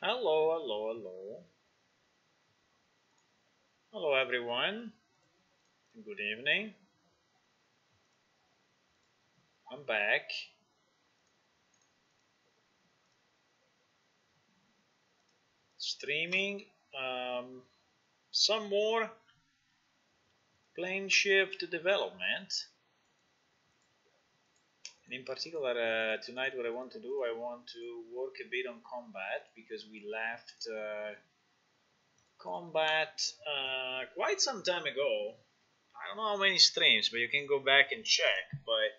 Hello, hello, hello. Hello, everyone. Good evening. I'm back. Streaming some more plane shift development. And in particular, tonight, what I want to do, I want to work a bit on combat because we left combat quite some time ago. I don't know how many streams, but you can go back and check. But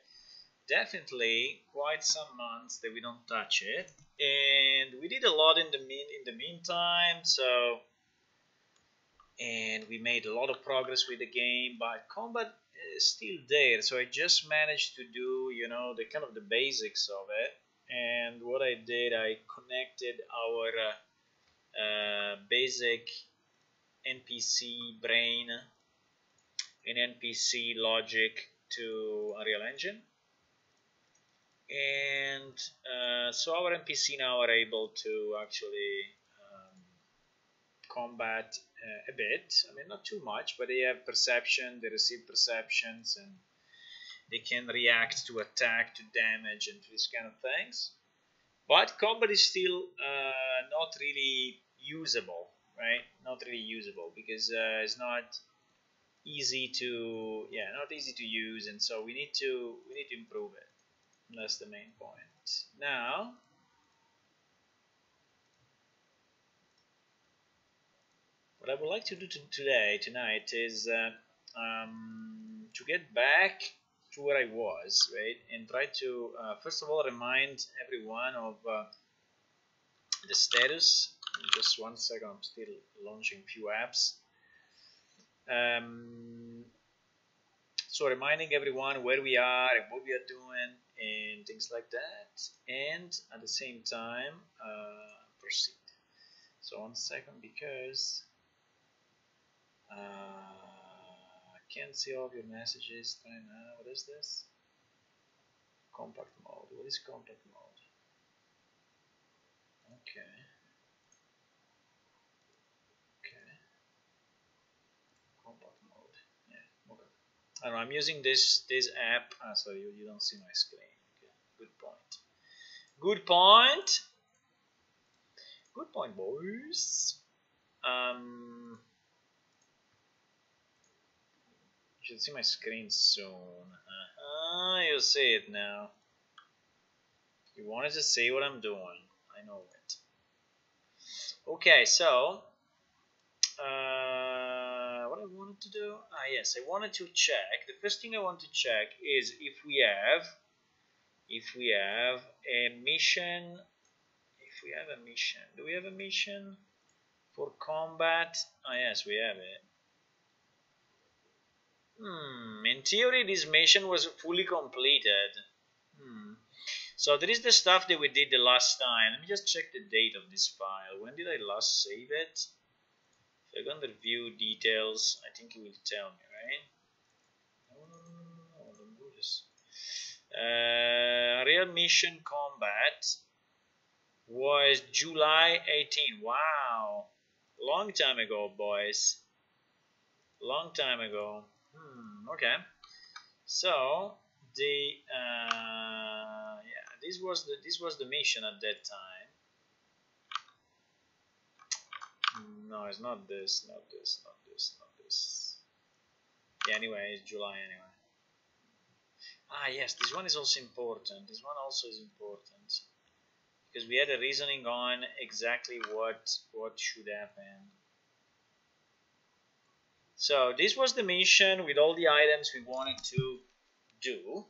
definitely quite some months that we don't touch it, and we did a lot in the meantime. So, and we made a lot of progress with the game, but combat is still there. So I just managed to do, you know, the kind of the basics of it. And what I did, I connected our basic NPC brain and NPC logic to Unreal Engine. And so our NPC now are able to actually combat a bit. I mean, not too much, but they have perception, they receive perceptions, and they can react to attack, to damage, and to these kind of things. But combat is still not really usable, right? Not really usable because it's not easy to, not easy to use, and so we need to improve it. That's the main point. Now, what I would like to do tonight, is to get back to where I was, right, and try to first of all remind everyone of the status. Just 1 second, I'm still launching few apps. So reminding everyone where we are and what we are doing and things like that, and at the same time proceed. So 1 second, because I can't see all of your messages right now. What is this? Compact mode. What is compact mode? Okay. Compact mode. Yeah. Okay. I don't know, I'm using this app. So you don't see my screen. Okay. Good point. Good point. Good point, boys. You should see my screen soon. You'll see it now. You wanted to see what I'm doing. I know it. Okay, so what I wanted to do? Yes, I wanted to check. The first thing I want to check is if we have a mission. If we have a mission, do we have a mission for combat? Yes, we have it. In theory, this mission was fully completed. So there is the stuff that we did the last time. Let me just check the date of this file. When did I last save it? If I go under view details, I think it will tell me, right? No, don't do this. Real mission combat was July 18. Wow. Long time ago, boys. Long time ago. Okay. So the yeah, this was the mission at that time. No, it's not this, not this, not this, not this. Yeah, anyway, it's July anyway. Ah, yes, this one is also important. This one also is important because we had a reasoning on exactly what should happen. So this was the mission with all the items we wanted to do,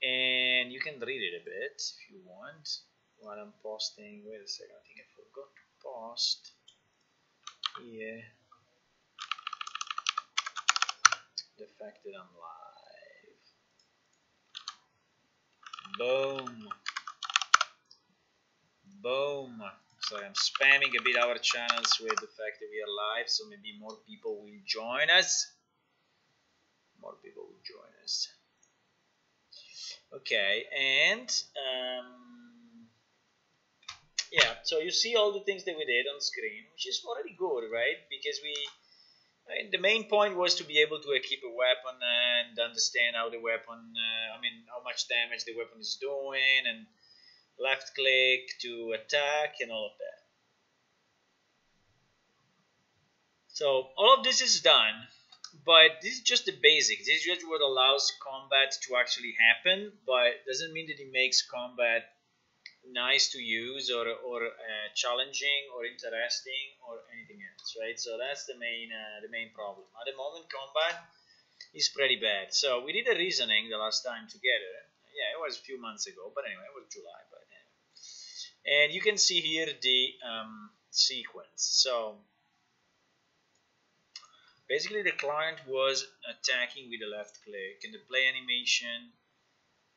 and you can read it a bit if you want while I'm posting. Wait a second, I think I forgot to post here the fact that I'm live. Boom. Boom. So I'm spamming a bit our channels with the fact that we are live, so maybe more people will join us. More people will join us. Okay, and yeah, so you see all the things that we did on screen, which is already good, right? Because the main point was to be able to equip a weapon and understand how the weapon, how much damage the weapon is doing, and left click to attack and all of that. So all of this is done, but this is just the basics. This is just what allows combat to actually happen, but doesn't mean that it makes combat nice to use or challenging or interesting or anything else, right? So that's the main problem. At the moment, combat is pretty bad. So we did a reasoning the last time together. Yeah, it was a few months ago, but anyway, it was July. But anyway, and you can see here the sequence. So basically, the client was attacking with the left click, and the play animation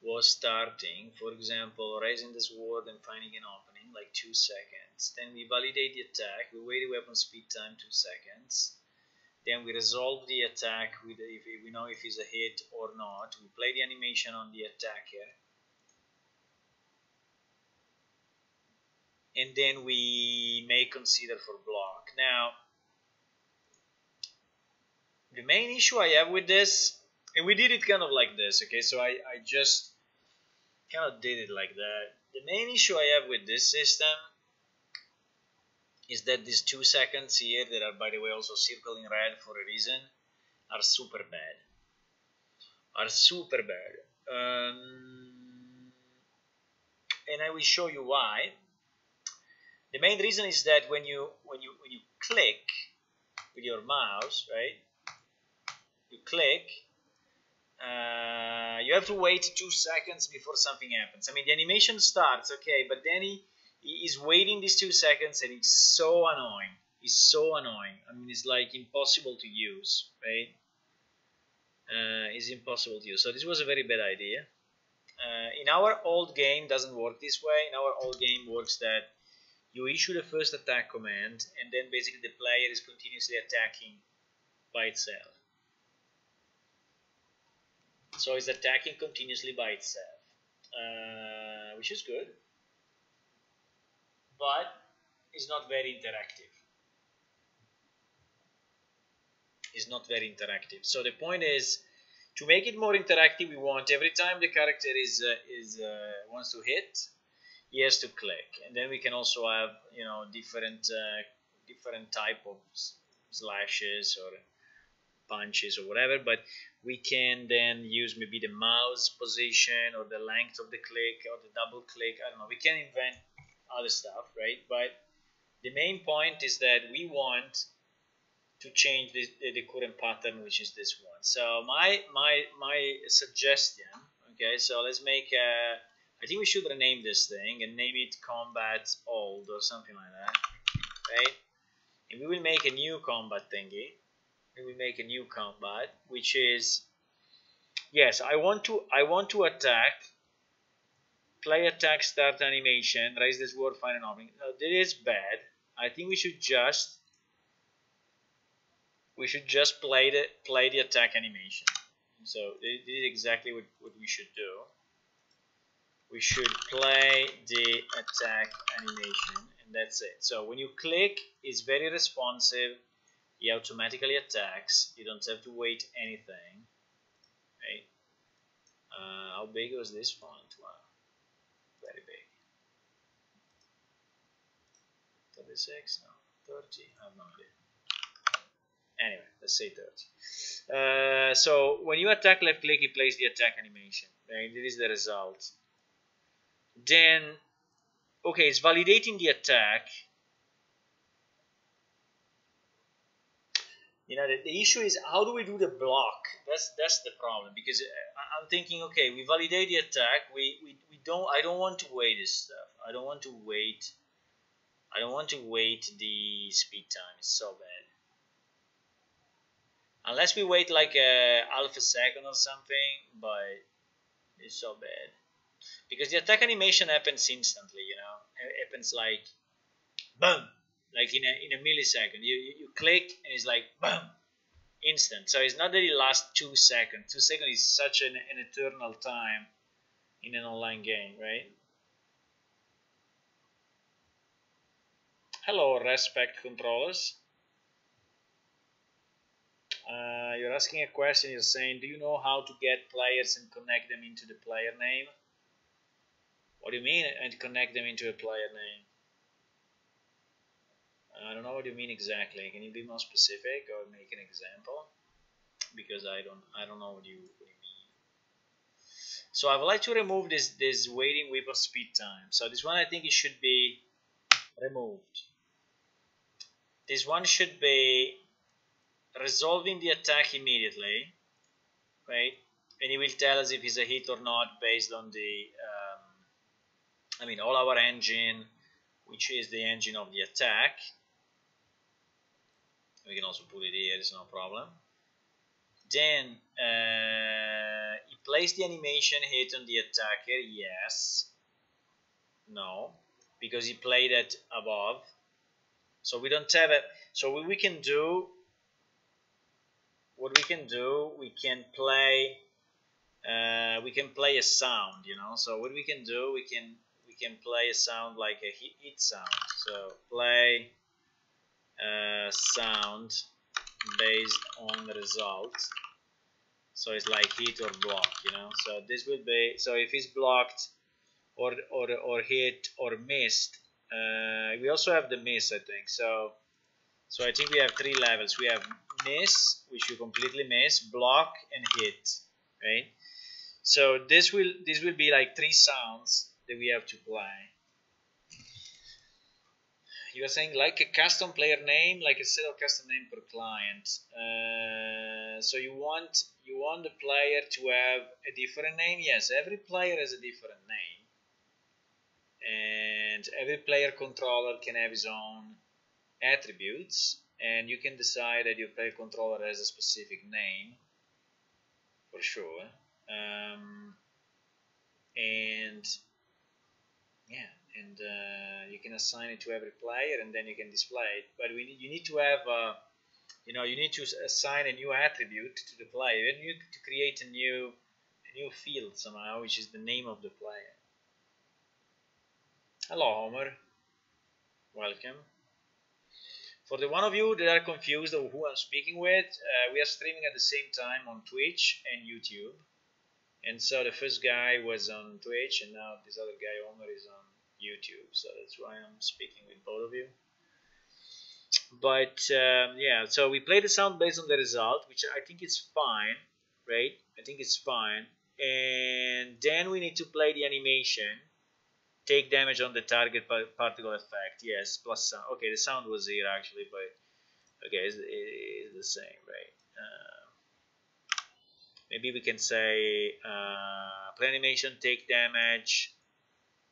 was starting. For example, raising the sword and finding an opening, like 2 seconds. Then we validate the attack. We wait the weapon speed time 2 seconds. Then we resolve the attack with if we know if it's a hit or not. We play the animation on the attacker. And then we may consider for block. Now, the main issue I have with this, and we did it kind of like this, okay? So I just kind of did it like that. The main issue I have with this system is that these 2 seconds here, that are by the way also circled in red for a reason, are super bad. And I will show you why. The main reason is that when you click with your mouse, right? You click. You have to wait 2 seconds before something happens. I mean, the animation starts, okay, but then he is waiting these 2 seconds, and it's so annoying. It's so annoying. I mean, it's like impossible to use, right? It's impossible to use. So this was a very bad idea. In our old game, doesn't work this way. In our old game, works that you issue the first attack command, and then basically the player is continuously attacking by itself. So it's attacking continuously by itself, which is good, but it's not very interactive. It's not very interactive. So the point is, to make it more interactive, we want every time the character wants to hit, he has to click, and then we can also have different type of slashes or punches or whatever, but we can then use maybe the mouse position or the length of the click or the double click. I don't know, we can invent other stuff, right? But the main point is that we want to change the current pattern, which is this one. So my suggestion, okay, so let's make I think we should rename this thing and name it combat old or something like that, right? And we will make a new combat thingy. we make a new combat, which is, yes, I want to attack, play attack, start animation, raise the sword, find an opening. That is bad. I think we should just play the attack animation. So this is exactly what we should do. We should play the attack animation, and that's it. So when you click, it's very responsive. He automatically attacks. You don't have to wait anything. Right? How big was this font? Wow, very big. 36? No, 30? I have no idea. Anyway, let's say 30. So when you attack left click, it plays the attack animation. Right? This is the result. Then, okay, it's validating the attack. You know, the issue is, how do we do the block? That's the problem, because I'm thinking, okay, we validate the attack. I don't want to wait this stuff. I don't want to wait the speed time. It's so bad. Unless we wait like half a second or something, but it's so bad. Because the attack animation happens instantly, you know. It happens like boom, like in a millisecond. You click and it's like boom, instant. So it's not that it lasts 2 seconds. 2 seconds is such an eternal time in an online game, right? Hello, respect controllers. You're asking a question. You're saying, do you know how to get players and connect them into the player name? What do you mean, and connect them into a player name? I don't know what you mean exactly. Can you be more specific or make an example? Because I don't know what you mean. So I would like to remove this waiting weapon speed time. So this one, I think it should be removed. This one should be resolving the attack immediately, right? And it will tell us if it's a hit or not based on the all our engine, which is the engine of the attack. We can also put it here, it's no problem. Then he plays the animation hit on the attacker. Yes. No, because he played it above. So we don't have it. So what we can do, we can play a sound, you know. So what we can do, we can play a sound like a hit sound. So play sound based on the result. So it's like hit or block, you know. So this will be, so if it's blocked or hit or missed, we also have the miss, I think. So I think we have 3 levels. We have miss, which you completely miss, block, and hit, right? So this will be like 3 sounds that we have to play. You are saying like a custom player name, like a set of custom name per client. So you want the player to have a different name? Yes, every player has a different name, and every player controller can have his own attributes, and you can decide that your player controller has a specific name for sure. And yeah, and you can assign it to every player, and then you can display it. But you need to have you need to assign a new attribute to the player, and you need to create a new field somehow, which is the name of the player. Hello, Homer. Welcome. For the one of you that are confused of who I'm speaking with, we are streaming at the same time on Twitch and YouTube. And so the first guy was on Twitch, and now this other guy, Homer, is on YouTube. So that's why I'm speaking with both of you. But yeah, so we play the sound based on the result, which I think is fine, right? I think it's fine. And then we need to play the animation. Take damage on the target particle effect. Yes, plus sound. Okay, the sound was here actually, but okay, it's the same, right? Maybe we can say play animation, take damage.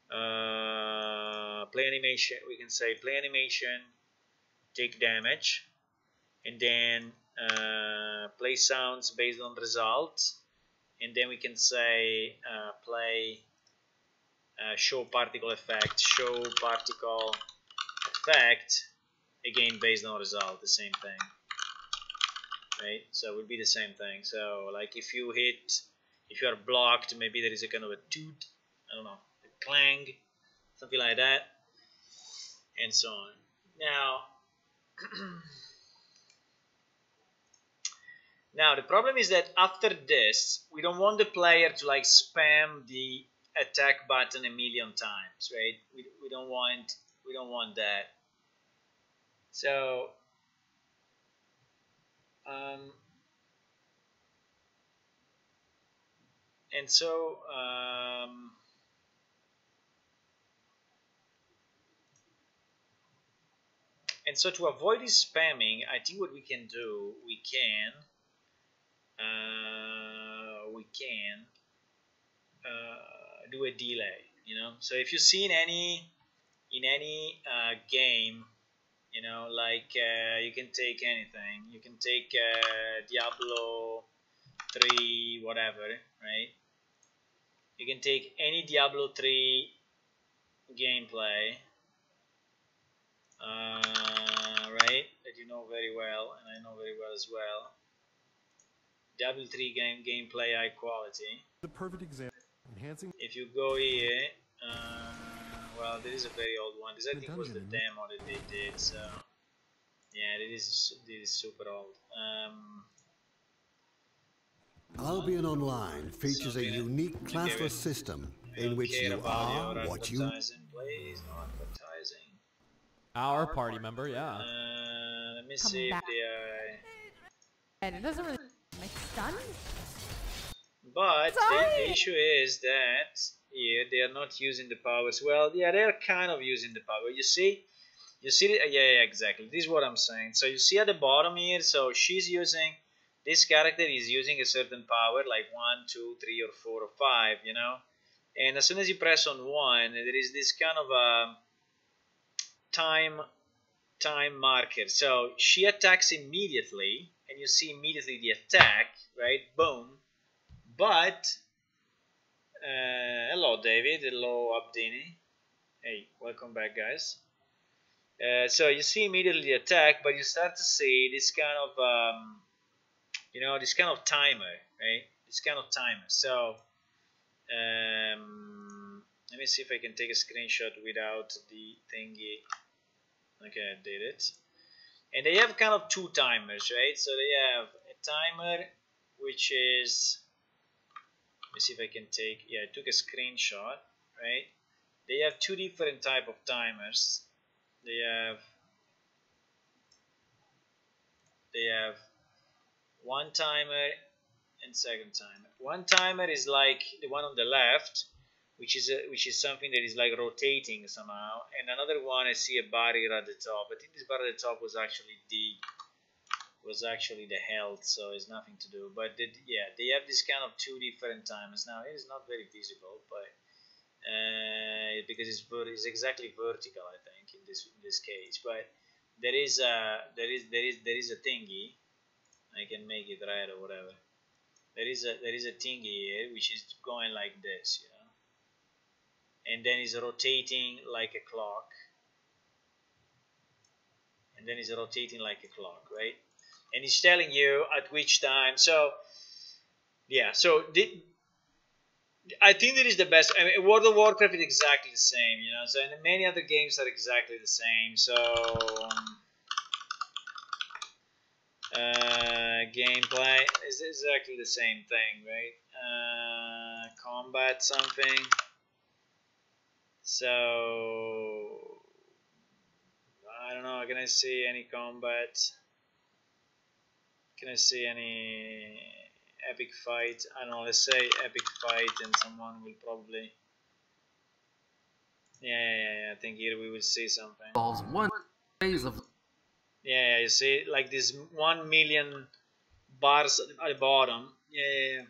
Play animation. We can say play animation, take damage, and then play sounds based on results, and then we can say play show particle effect, again based on result, the same thing, right? So it would be the same thing. So like if you are blocked, maybe there is a kind of a toot, I don't know, a clang, something like that, and so on. Now now the problem is that after this, we don't want the player to like spam the attack button a million times, right? We don't want that. So and so to avoid this spamming, I think what we can do, we can do a delay, you know. So if you see in any game, you know, like you can take anything, you can take Diablo 3 whatever, right? You can take any Diablo 3 gameplay, right, that you know very well, and I know very well as well. Diablo 3 gameplay high quality. The perfect example. Enhancing. If you go here, well, this is a very old one. This I think was the demo that they did. So yeah, this is super old. Albion Online features a unique classless system in which you are what you. Please, no advertising. Our party member, yeah. Let me see if they are. And it doesn't really make sense. But the issue is that here they are not using the powers. Well, yeah, they are kind of using the power. You see, yeah, exactly. This is what I'm saying. So you see at the bottom here. So this character is using a certain power, like 1, 2, 3, or 4, or 5. You know, and as soon as you press on 1, there is this kind of a time marker. So she attacks immediately, and you see immediately the attack, right? Boom. But hello David, hello Abdini. Hey, welcome back, guys. So you see immediately the attack, but you start to see this kind of you know, this kind of timer, right? This kind of timer. So let me see if I can take a screenshot without the thingy. Okay, I did it. And they have kind of 2 timers, right? So they have a timer which is, let me see if I can take, yeah, I took a screenshot, right? They have 2 different type of timers. They have one timer and second timer. One timer is like the one on the left, which is something that is like rotating somehow, and another one I see a barrier at the top. I think this barrier at the top was actually the health, so it's nothing to do. But yeah, they have this kind of 2 different timers. Now it is not very visible, but because it's exactly vertical, I think in this case. But there is a thingy. I can make it red or whatever. There is a thingy here which is going like this, you know, and then is rotating like a clock, right? And it's telling you at which time. So yeah, so I think that is the best. I mean, World of Warcraft is exactly the same, you know. So and many other games are exactly the same. So gameplay is exactly the same thing, right? Combat something. So I don't know. Can I see any combat? Can I see any epic fight? I don't know. Let's say epic fight, and someone will probably. Yeah. I think here we will see something. Involves one phase of. Yeah, you see, like this 1 million bars at the bottom. Yeah.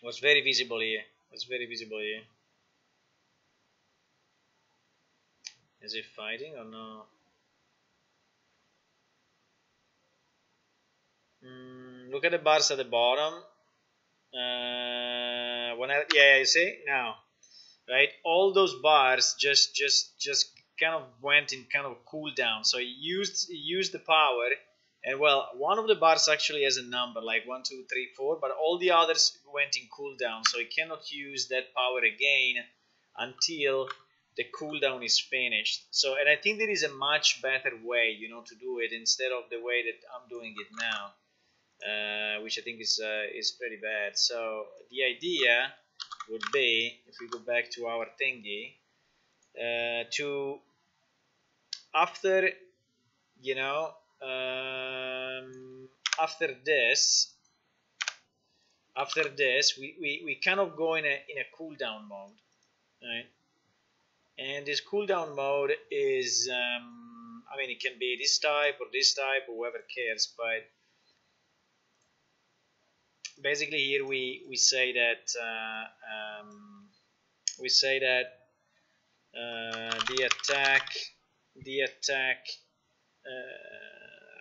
Was very visible here. Is it fighting or no? look at the bars at the bottom. Yeah, you see now, right? All those bars just kind of went in kind of cooldown. So you used the power, and well, one of the bars actually has a number like 1, 2, 3, 4, but all the others went in cooldown. So you cannot use that power again until the cooldown is finished. So, and I think there is a much better way, to do it instead of the way that I'm doing it now, which I think is pretty bad. So the idea would be, if we go back to our thingy, to after after this we kind of go in a cooldown mode, right? And this cooldown mode is I mean, it can be this type or whoever cares, but basically here we say that the attack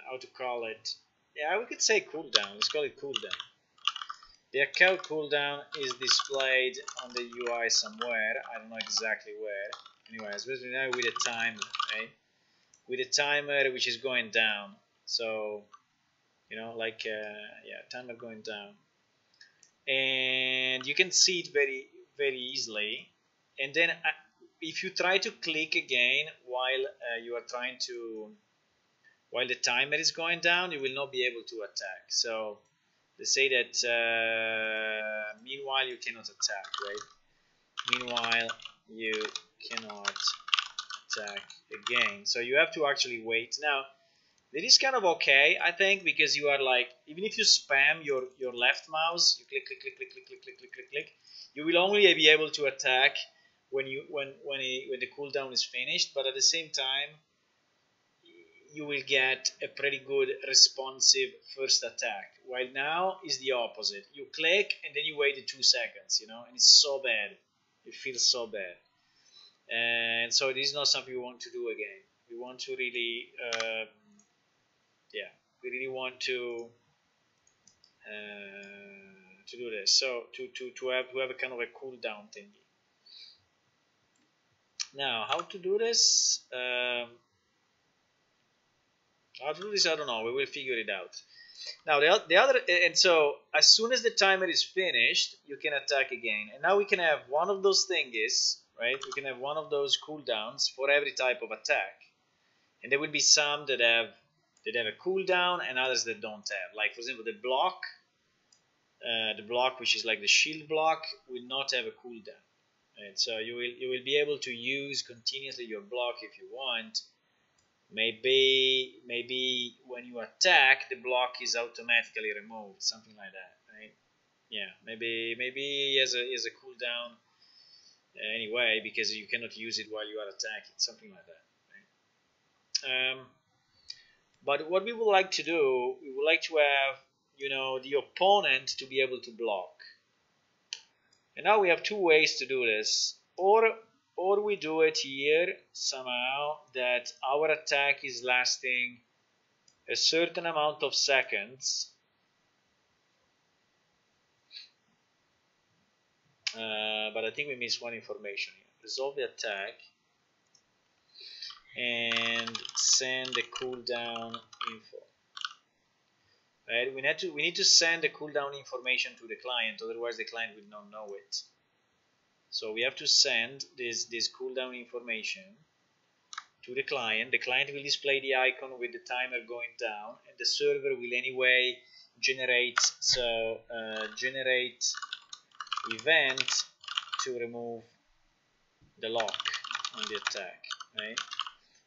how to call it, yeah, we could say cooldown, let's call it cooldown. The account cooldown is displayed on the UI somewhere, I don't know exactly where. Anyway, especially now with a timer, right? With a timer which is going down, so like yeah, timer going down, and you can see it very very easily. And then if you try to click again while while the timer is going down, you will not be able to attack. So they say that meanwhile you cannot attack, right? Meanwhile you cannot attack again, so you have to actually wait. Now that is kind of okay, I think, because you are like, even if you spam your left mouse, you click click click click click click click click click click, you will only be able to attack when the cooldown is finished. But at the same time, you will get a pretty good responsive first attack. While now is the opposite. You click and then you wait the 2 seconds, and it's so bad. It feels so bad. And so it is not something we want to do again. We want to really, yeah, we really want to do this. So to have a kind of a cooldown thingy. Now, how to do this? How to do this? I don't know. We will figure it out. Now the other, and so as soon as the timer is finished, you can attack again. And now we can have one of those thingies, right? We can have one of those cooldowns for every type of attack, and there will be some that have a cooldown and others that don't have. Like for example, the block which is like the shield block will not have a cooldown. Right? So you will be able to use continuously your block if you want. Maybe when you attack, the block is automatically removed, something like that, right? Yeah, maybe he has a cooldown anyway, because you cannot use it while you are attacking, something like that, right? But what we would like to do, we would like to have the opponent to be able to block. And now we have two ways to do this, or we do it here somehow that our attack is lasting a certain amount of seconds, but I think we missed one information here. Resolve the attack and send the cooldown info. Right? We need to send the cooldown information to the client, otherwise the client will not know it. So we have to send this cooldown information to the client. The client will display the icon with the timer going down, and the server will anyway generate event to remove the lock on the attack, right?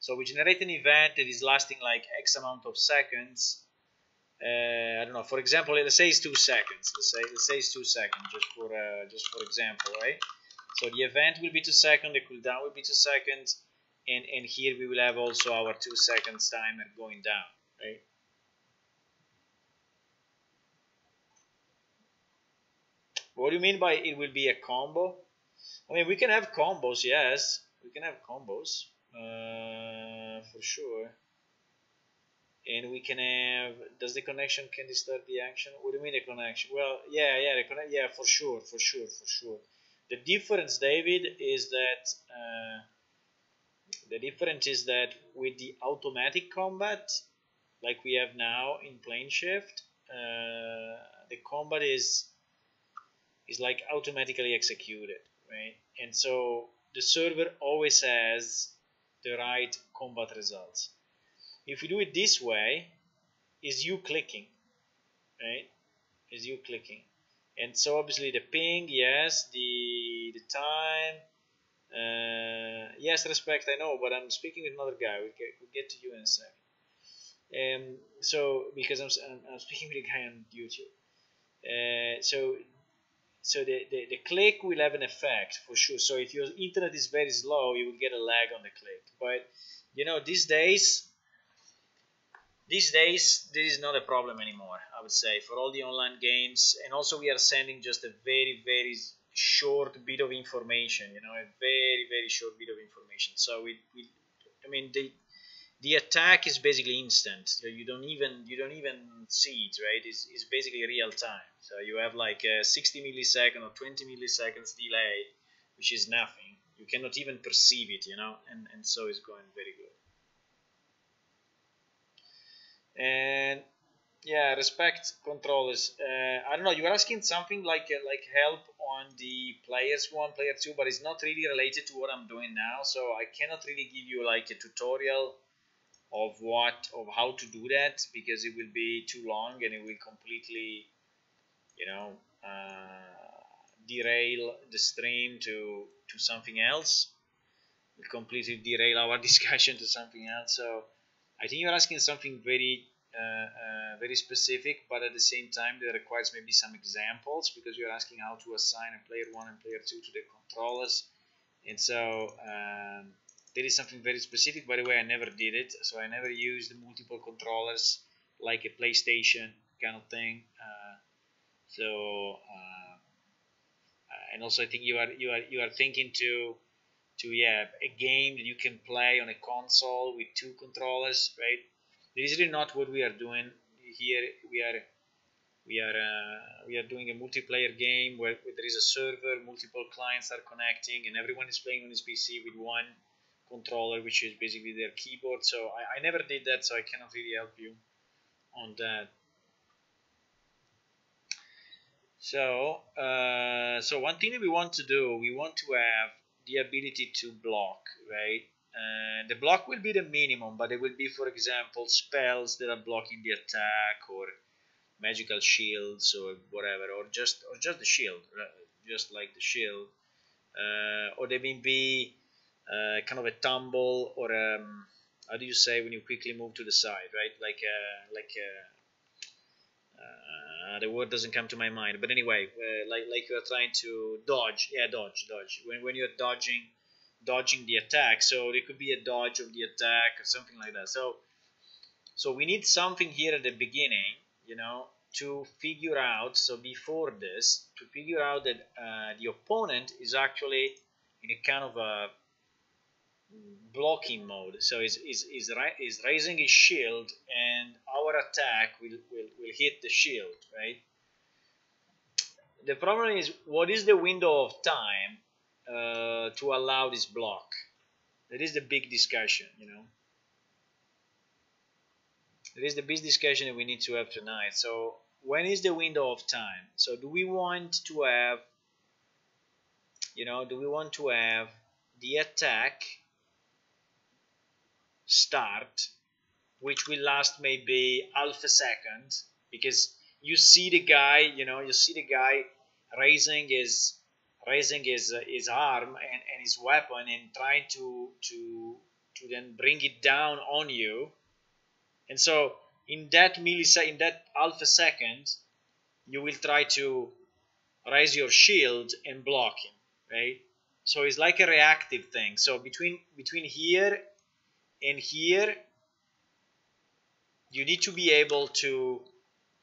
So we generate an event that is lasting like X amount of seconds. I don't know. For example, let's say it's 2 seconds. Let's say it's 2 seconds, just for example, right? So the event will be 2 seconds, the cooldown will be 2 seconds, and here we will have also our 2 seconds timer going down, right? What do you mean by it will be a combo? I mean, we can have combos, yes. We can have combos, for sure. and we can have, does the connection can disturb the action? What do you mean the connection? Well, yeah, for sure. The difference, David, is that with the automatic combat, like we have now in plane shift, the combat is like automatically executed, right? And so the server always has the right combat results. If we do it this way, is you clicking, right? Is you clicking, and so obviously the ping, yes, the time, yes, respect. I know, but I'm speaking with another guy. We'll get to you in a second. So because I'm speaking with a guy on YouTube. So the click will have an effect for sure. So if your internet is very slow, you will get a lag on the click. But you know, these days this is not a problem anymore, I would say, for all the online games. And also we are sending just a very, very short bit of information, you know, a very, very short bit of information. So I mean, the attack is basically instant. So you don't even see it, right? It's basically real time. So you have like a 60 millisecond or 20 milliseconds delay, which is nothing. You cannot even perceive it, you know, and so it's going very good. And yeah, respect controllers. I don't know. You were asking something like help on the players 1, player 2, but it's not really related to what I'm doing now. So I cannot really give you like a tutorial of how to do that, because it will be too long and it will completely, you know, derail the stream to something else. It will completely derail our discussion to something else. So I think you're asking something very very specific, but at the same time that requires maybe some examples, because you're asking how to assign a player 1 and player 2 to the controllers. And so that is something very specific. By the way, I never did it, so I never used multiple controllers like a PlayStation kind of thing. And also I think you are thinking to a game that you can play on a console with 2 controllers, right? That is really not what we are doing here. We are doing a multiplayer game where there is a server, multiple clients are connecting, and everyone is playing on his PC with one controller, which is basically their keyboard. So I never did that, so I cannot really help you on that. So so one thing that we want to do, we want to have the ability to block, right? The block will be the minimum, but it will be, for example, spells that are blocking the attack, or magical shields, or whatever, or just the shield, just like the shield, or there may be kind of a tumble, or how do you say when you quickly move to the side, right? The word doesn't come to my mind, but anyway, like you are trying to dodge. Yeah, dodge. When you're dodging the attack, so it could be a dodge of the attack or something like that. So we need something here at the beginning, you know, to figure out. So before this, to figure out that the opponent is actually in a kind of a blocking mode. So is raising his shield, and our attack will hit the shield, right? The problem is, what is the window of time to allow this block? That is the big discussion, you know. That is the big discussion that we need to have tonight. So when is the window of time? So do we want to have, you know, the attack start, which will last maybe half a second, because you see the guy raising his arm and his weapon, and trying to then bring it down on you. And so in that half a second, you will try to raise your shield and block him, right? So it's like a reactive thing. So between here and here, you need to be able to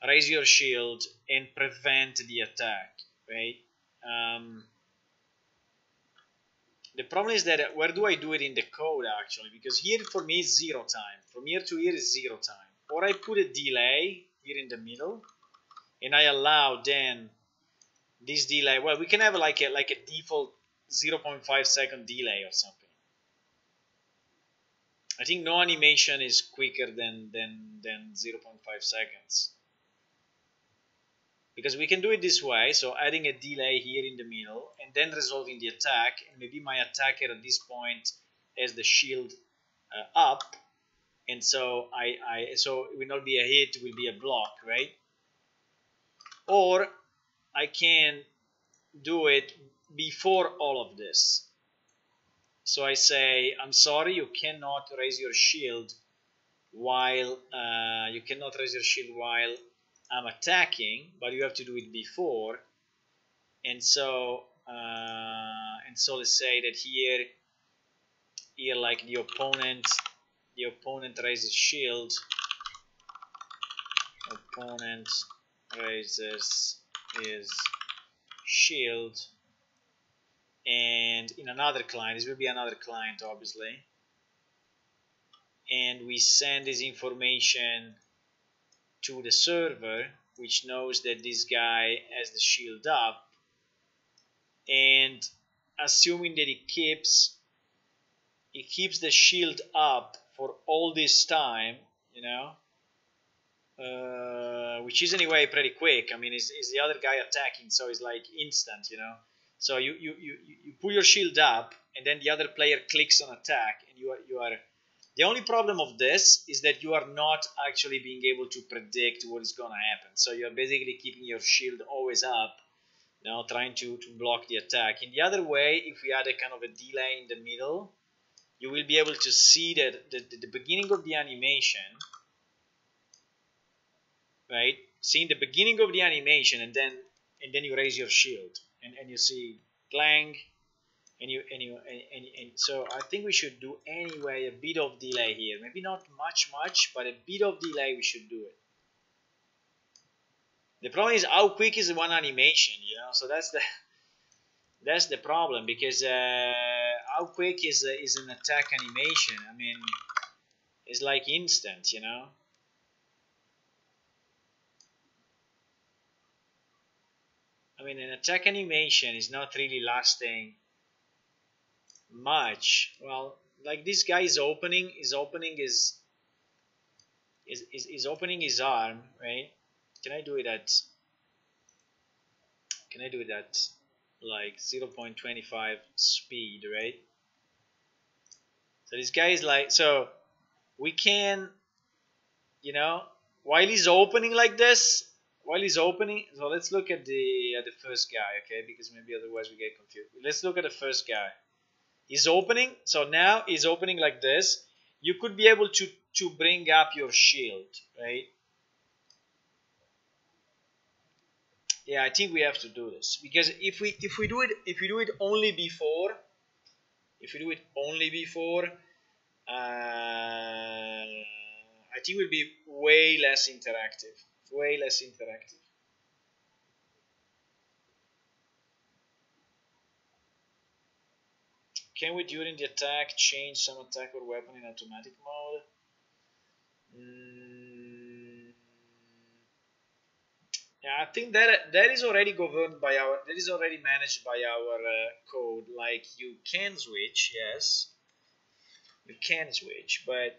raise your shield and prevent the attack, right? The problem is that where do I do it in the code, actually? Because here for me is 0 time. From here to here is 0 time. or I put a delay here in the middle, and I allow then this delay. Well, we can have like a default 0.5 second delay or something. I think no animation is quicker than 0.5 seconds. Because we can do it this way, so adding a delay here in the middle and then resolving the attack, and maybe my attacker at this point has the shield up, and so so it will not be a hit, it will be a block, right? Or I can do it before all of this. So I say, I'm sorry, you cannot raise your shield while I'm attacking, but you have to do it before. And so let's say that here like the opponent raises shield. Opponent raises his shield, and in another client, this will be another client obviously, and we send this information to the server, which knows that this guy has the shield up, and assuming that he keeps the shield up for all this time, you know, which is anyway pretty quick. I mean, it's the other guy attacking, so it's like instant, you know. So you pull your shield up, and then the other player clicks on attack, and you are. The only problem of this is that you are not actually being able to predict what is gonna happen. So you're basically keeping your shield always up, you know, trying to block the attack. In the other way, if we add a kind of a delay in the middle, you will be able to see that the beginning of the animation, right? Seeing the beginning of the animation, and then you raise your shield, and you see clang, and so I think we should do anyway a bit of delay here. Maybe not much, but a bit of delay we should do it. The problem is how quick is one animation, you know? So that's the problem, because how quick is an attack animation? I mean, it's like instant, you know? I mean, an attack animation is not really lasting much. Well, like this guy is opening his arm, right? Can I do it at like 0.25 speed, right? So this guy is like, so we can, you know, while he's opening like this, so let's look at the first guy, okay? Because maybe otherwise we get confused. Let's look at the first guy. He's opening, so now he's opening like this. You could be able to bring up your shield, right? Yeah, I think we have to do this, because if we do it only before, I think it will be way less interactive. Can we during the attack change some attack or weapon in automatic mode? Yeah, I think that is already governed by managed by our code. Like, you can switch, yes, you can switch, but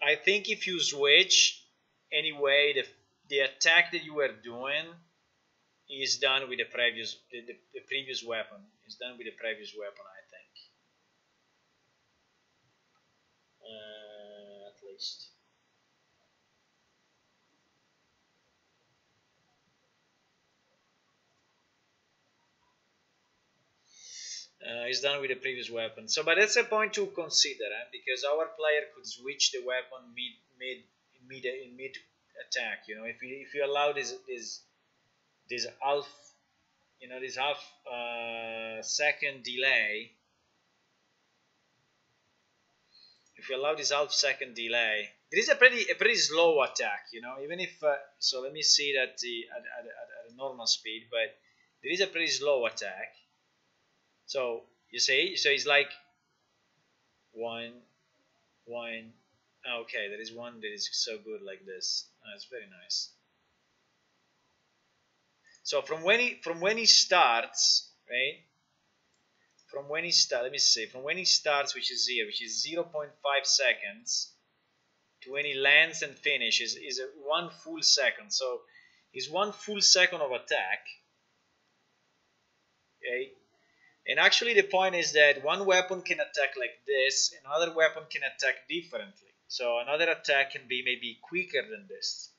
I think if you switch anyway, the attack that you were doing is done with the previous weapon. It's done with the previous weapon, I think. At least. Is done with the previous weapon. So, but that's a point to consider, because our player could switch the weapon mid attack. You know, if you allow this half, you know, this half second delay. If you allow this half second delay, it is a pretty slow attack. You know, even if so, let me see that at a normal speed, but there is a pretty slow attack. So you see, so it's like 1, 1, Okay, there is one that is so good like this. It's very nice. So from when he starts, right? From when he starts, let me see. From when he starts, which is here, which is 0.5 seconds, to when he lands and finishes is a 1 full second. So it's 1 full second of attack. Okay. And actually the point is that one weapon can attack like this, another weapon can attack differently. So another attack can be maybe quicker than this,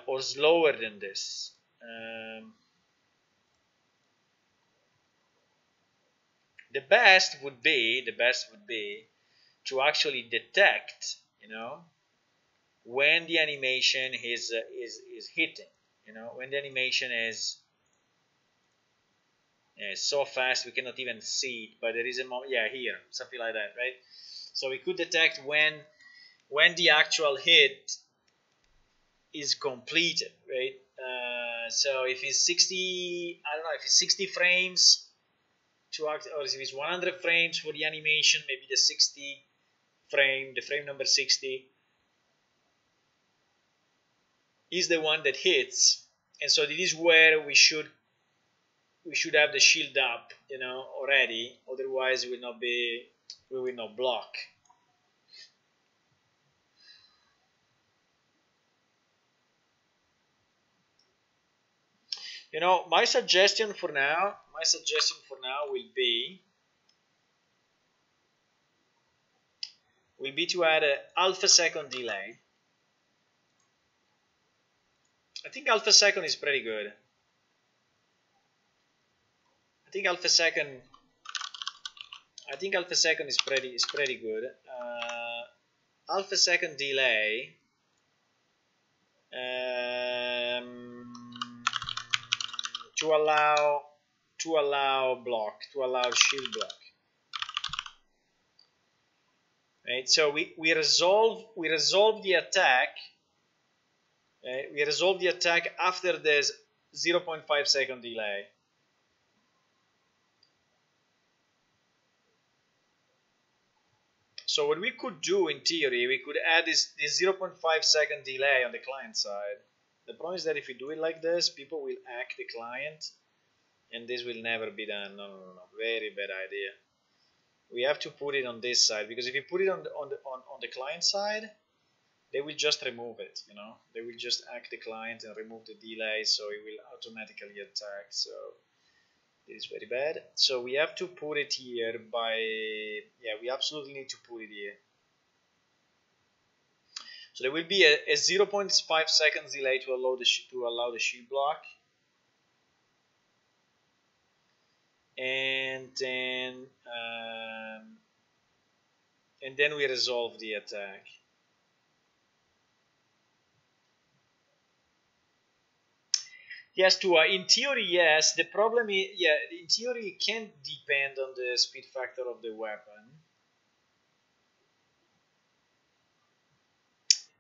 or slower than this. The best would be to actually detect, when the animation is hitting, when the animation is so fast we cannot even see it, but there is a moment, here, something like that, right? So we could detect when the actual hit is completed, right? So if it's 60, I don't know, if it's 60 frames to act, or if it's 100 frames for the animation, maybe the frame number 60 is the one that hits, and so this is where we should have the shield up, already. Otherwise, we will not block. My suggestion for now will be to add a alpha second delay. I think alpha second is pretty good. I think alpha second is pretty good. Alpha second delay. To allow shield block. Right. So we resolve the attack. We resolve the attack after there's 0.5 second delay. So what we could do in theory, we could add this 0.5 second delay on the client side. The problem is that if we do it like this, people will hack the client, and this will never be done. No. Very bad idea. We have to put it on this side, because if you put it on the client side, they will just remove it. They will just hack the client and remove the delay, so it will automatically attack. So this is very bad. So we have to put it here we absolutely need to put it here. So there will be a 0.5 seconds delay to allow the shield block, and then we resolve the attack. Yes, in theory, yes. The problem is, in theory, it can depend on the speed factor of the weapon.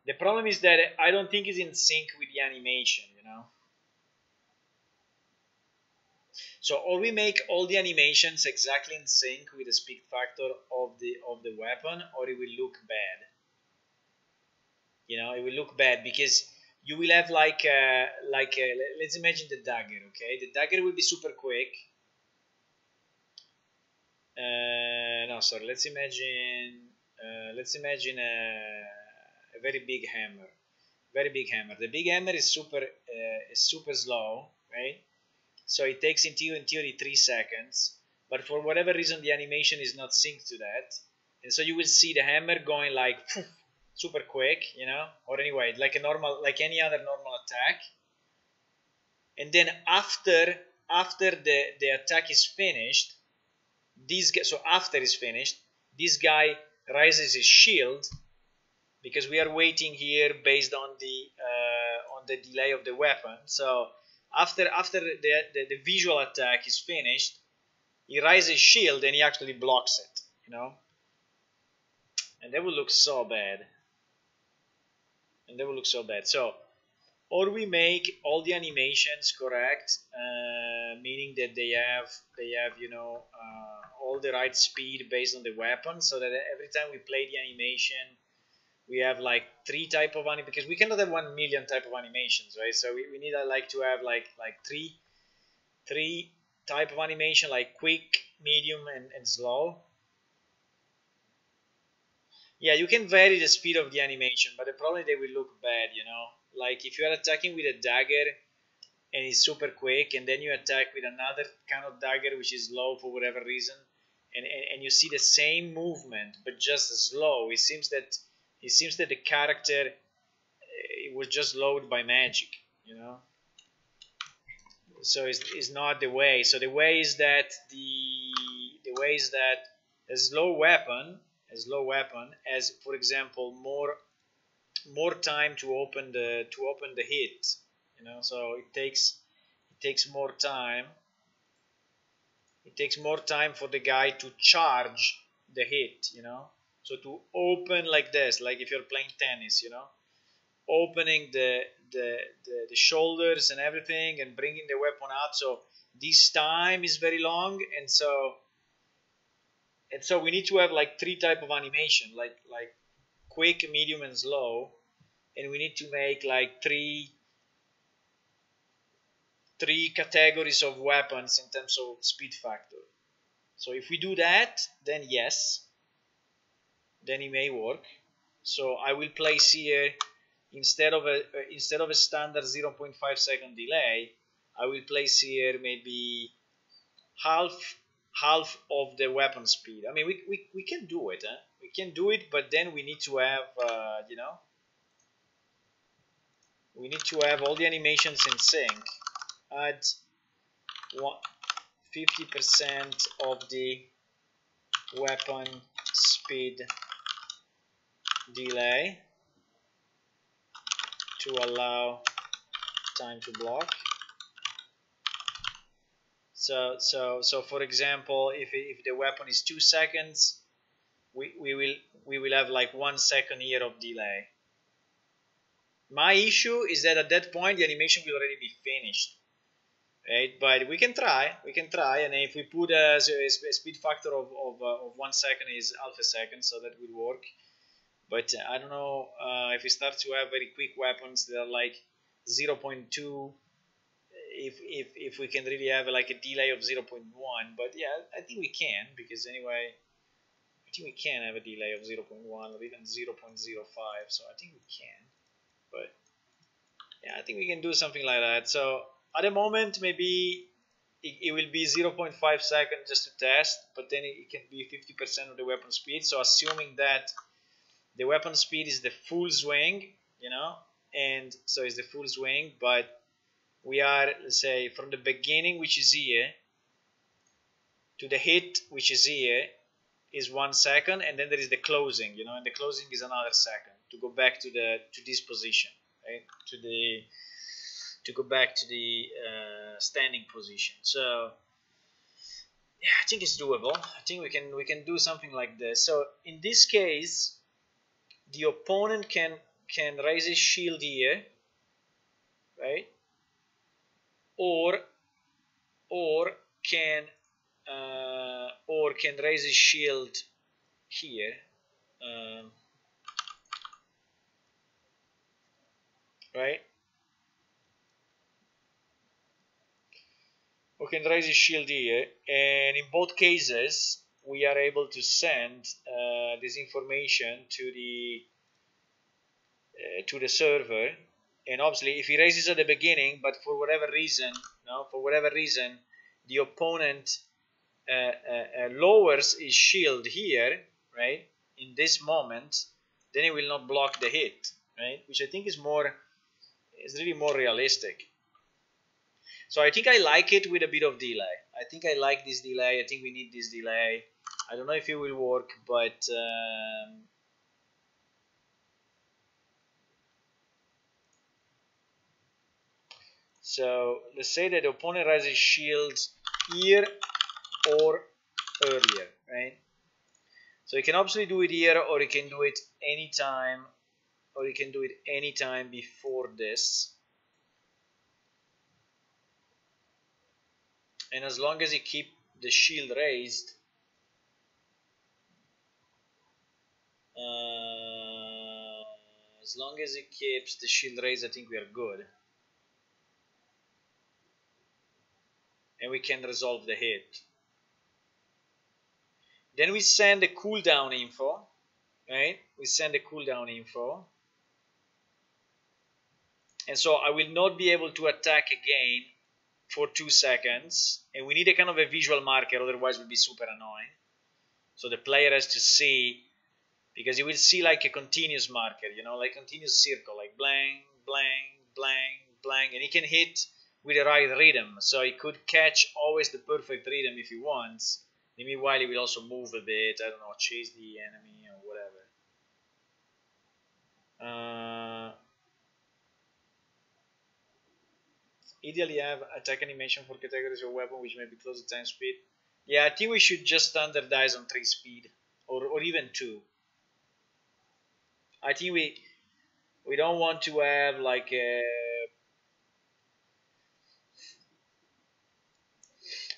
The problem is that I don't think it's in sync with the animation, So, or we make all the animations exactly in sync with the speed factor of the weapon, or it will look bad. It will look bad because you will have let's imagine the dagger. Okay, the dagger will be super quick. No, sorry. Let's imagine a very big hammer. The big hammer is super slow, right? So it takes in theory 3 seconds, but for whatever reason the animation is not synced to that, and so you will see the hammer going like super quick, or anyway, like any other normal attack. And then after the attack is finished, this guy raises his shield, because we are waiting here based on the delay of the weapon. So after the visual attack is finished, he raises his shield and he actually blocks it, and that will look so bad. So, or we make all the animations correct, meaning that they have all the right speed based on the weapon, so that every time we play the animation, we have like 3 type of animation, because we cannot have 1 million type of animations, right? So we need like to have like three type of animation, like quick, medium, and slow. Yeah, you can vary the speed of the animation, but the problem is they will look bad, you know. Like if you are attacking with a dagger and it's super quick, and then you attack with another kind of dagger which is slow for whatever reason, and you see the same movement but just slow. It seems that the character it was just loaded by magic, you know. So it's not the way. So the way is that a slow weapon, as for example more time to open the hit, you know. So it takes more time. It takes more time for the guy to charge the hit, you know. So to open like this, like if you're playing tennis, you know, opening the shoulders and everything and bringing the weapon up. So this time is very long, and so we need to have like 3 type of animation, like quick, medium, and slow, and we need to make like three categories of weapons in terms of speed factor. So if we do that, then yes, then it may work. So I will place here, instead of a standard 0.5 second delay, I will place here maybe half of the weapon speed. I mean, we can do it, huh? We can do it, but then we need to have you know, we need to have all the animations in sync. Add 50% of the weapon speed delay to allow time to block. So for example, if the weapon is 2 seconds, we will have like 1 second here of delay. My issue is that at that point the animation will already be finished, right? But we can try, and if we put a speed factor of 1 second is half a second, so that will work. But I don't know if we start to have very quick weapons that are like 0.2, if we can really have like a delay of 0.1. But yeah, I think we can, because anyway, I think we can have a delay of 0.1 or even 0.05, so I think we can. But yeah, I think we can do something like that. So at the moment, maybe it will be 0.5 seconds just to test, but then it can be 50% of the weapon speed. So assuming that the weapon speed is the full swing, you know, and so it's the full swing, but we are, let's say, from the beginning, which is here, to the hit, which is here, is 1 second, and then there is the closing, you know, and the closing is another second to go back to this position, right? To go back to the standing position. So yeah, I think it's doable. I think we can do something like this. So in this case, the opponent can raise his shield here, right? Or can raise his shield here, right? Or can raise his shield here, and in both cases we are able to send this information to the server. And obviously, if he raises at the beginning, but for whatever reason, the opponent lowers his shield here, right, in this moment, then he will not block the hit, right? Which I think is really more realistic. So I think I like it with a bit of delay. I think I like this delay. I think we need this delay. I don't know if it will work, but so let's say that the opponent raises shields here or earlier, right? So he can obviously do it here, or he can do it anytime, before this. And as long as he keep the shield raised, As long as it keeps the shield raise, I think we are good. And we can resolve the hit. Then we send the cooldown info, right? We send the cooldown info. And so I will not be able to attack again for 2 seconds. And we need a kind of a visual marker, otherwise it will be super annoying. So the player has to see, because you will see like a continuous marker, you know, like continuous circle, like blank, blank, blank, blank, and he can hit with the right rhythm. So he could catch always the perfect rhythm if he wants. And meanwhile, he will also move a bit, I don't know, chase the enemy or whatever. Ideally, have attack animation for categories of weapon which may be close to time speed. Yeah, I think we should just standardize on 3 speed, or even 2. I think we don't want to have like a.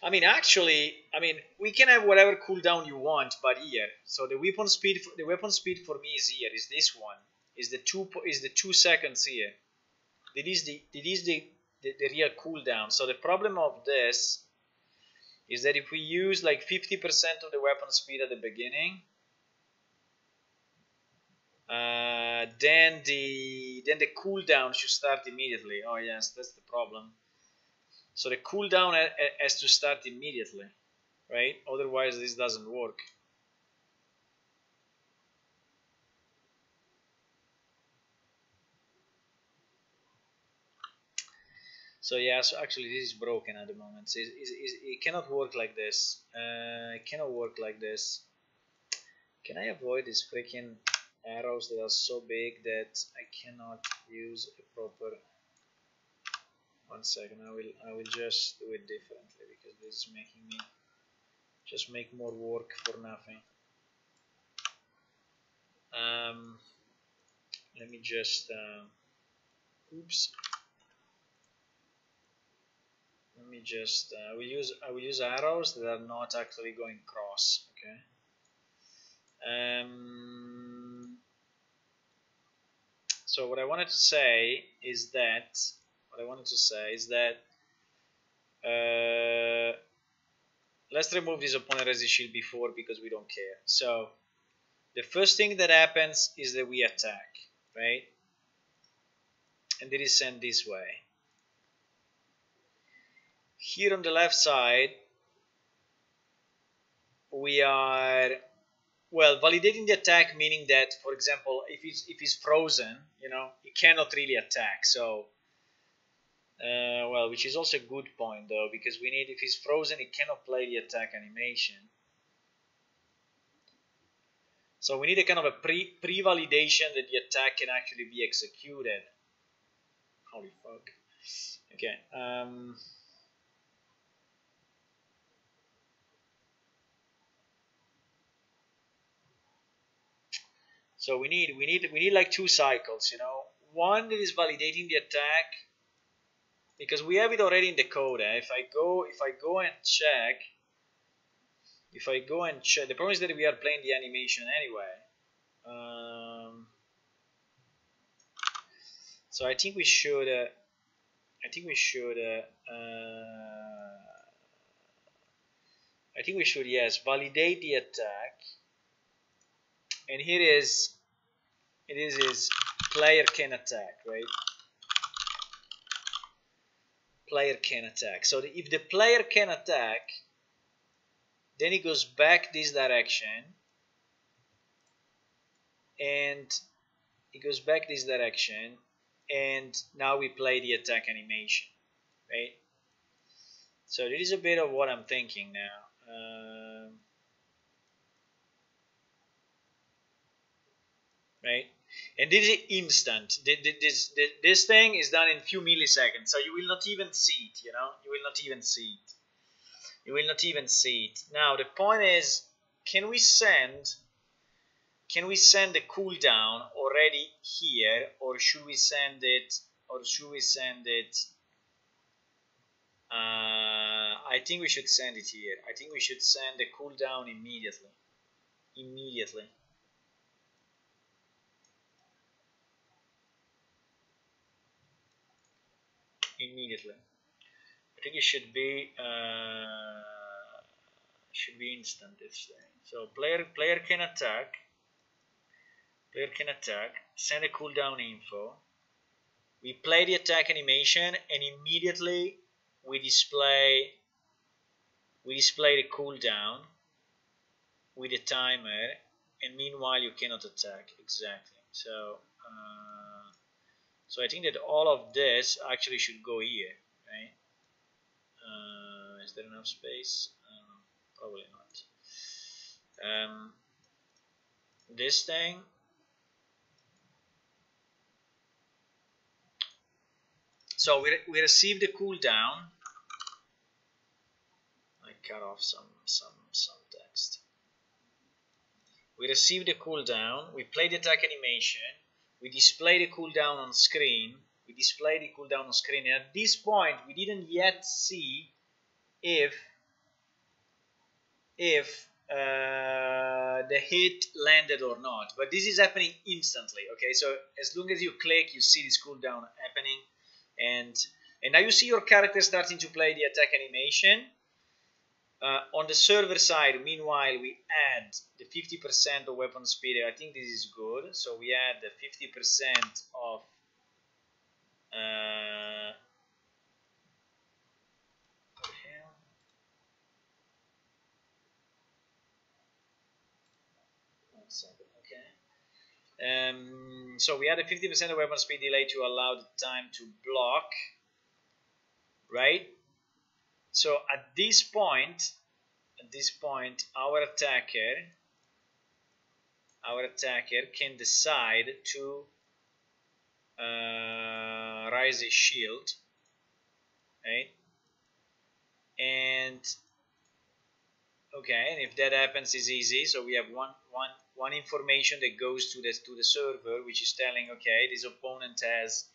I mean, actually, we can have whatever cooldown you want, but here. So the weapon speed for me is here. Is this one? Is the 2 seconds here? It is the real cooldown. So the problem of this is that if we use like 50% of the weapon speed at the beginning, then the cooldown should start immediately. Oh yes, that's the problem. So the cooldown has to start immediately, right? Otherwise this doesn't work. So yeah, so actually this is broken at the moment. So it cannot work like this. It cannot work like this. Can I avoid these freaking arrows that are so big that I cannot use a proper... 1 second, I will just do it differently, because this is making me just make more work for nothing. Let me just oops. Let me just I will use arrows that are not actually going cross. Okay. So what I wanted to say is that let's remove this opponent resist shield before, because we don't care. So the first thing that happens is that we attack, right? And it is sent this way. Here on the left side, we are, well, validating the attack, meaning that, for example, if he's frozen, you know, he cannot really attack. So, well, which is also a good point though, because we need, if he's frozen, he cannot play the attack animation. So we need a kind of a pre-validation that the attack can actually be executed. Holy fuck. Okay. So we need like 2 cycles, you know. One that is validating the attack, because we have it already in the code. If I go and check, the problem is that we are playing the animation anyway. So I think we should yes, validate the attack. And here is player can attack, right? Player can attack. So if the player can attack, then he goes back this direction, and now we play the attack animation, right? So this is a bit of what I'm thinking now, right? And this is instant. This thing is done in few milliseconds, so you will not even see it. You know, you will not even see it. Now the point is, can we send the cooldown already here, or should we send it? I think we should send it here. I think we should send the cooldown immediately. immediately. I think it should be instant this thing. So player can attack. Player can attack. Send a cooldown info. We play the attack animation and immediately we display the cooldown with a timer, and meanwhile you cannot attack. Exactly. So so I think that all of this actually should go here, right? Is there enough space? Probably not. This thing. So we received the cooldown. I cut off some text. We received the cooldown. We play the attack animation. We display the cooldown on screen. And at this point, we didn't yet see if the hit landed or not. But this is happening instantly. Okay, so as long as you click, you see this cooldown happening, and now you see your character starting to play the attack animation. On the server side, meanwhile, we add the 50% of weapon speed. I think this is good. So we add the 50% of so we add a 50% of weapon speed delay to allow the time to block, right? So at this point, our attacker can decide to raise a shield, right? And okay, and if that happens, it's easy. So we have one information that goes to the server, which is telling, okay, this opponent has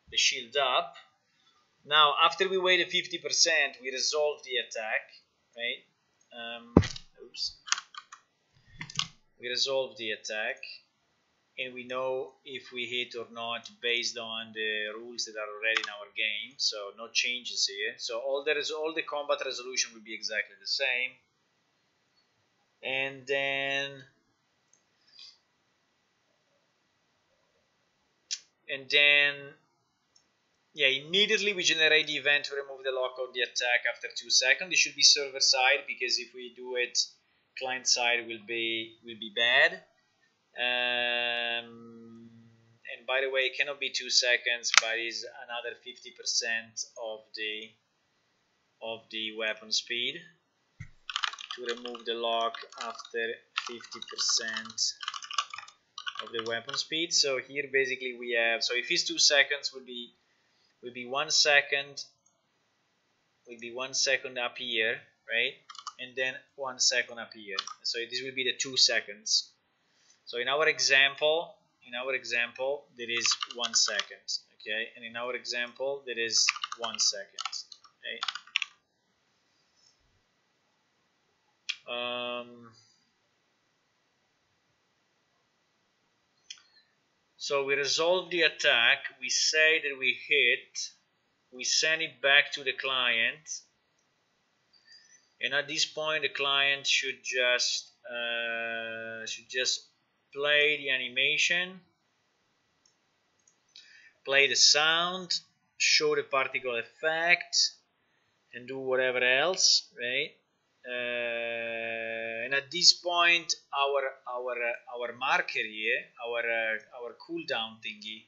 the shield up. Now, after we weigh the 50%, we resolve the attack, right? We resolve the attack, and we know if we hit or not based on the rules that are already in our game. So no changes here. So all the combat resolution will be exactly the same. And then yeah, immediately we generate the event to remove the lock on the attack after 2 seconds. It should be server side, because if we do it client side will be bad. And by the way, it cannot be 2 seconds, but is another 50% of the weapon speed to remove the lock after 50% of the weapon speed. So here basically we have, so if it's 2 seconds, will be 1 second, up here, right? And then 1 second up here. So this will be the 2 seconds. So in our example, there is 1 second, okay? And in our example, there is 1 second, okay? So we resolve the attack, we say that we hit, we send it back to the client, and at this point the client should just play the animation, play the sound, show the particle effect, and do whatever else, right? And at this point, our marker here, our cooldown thingy,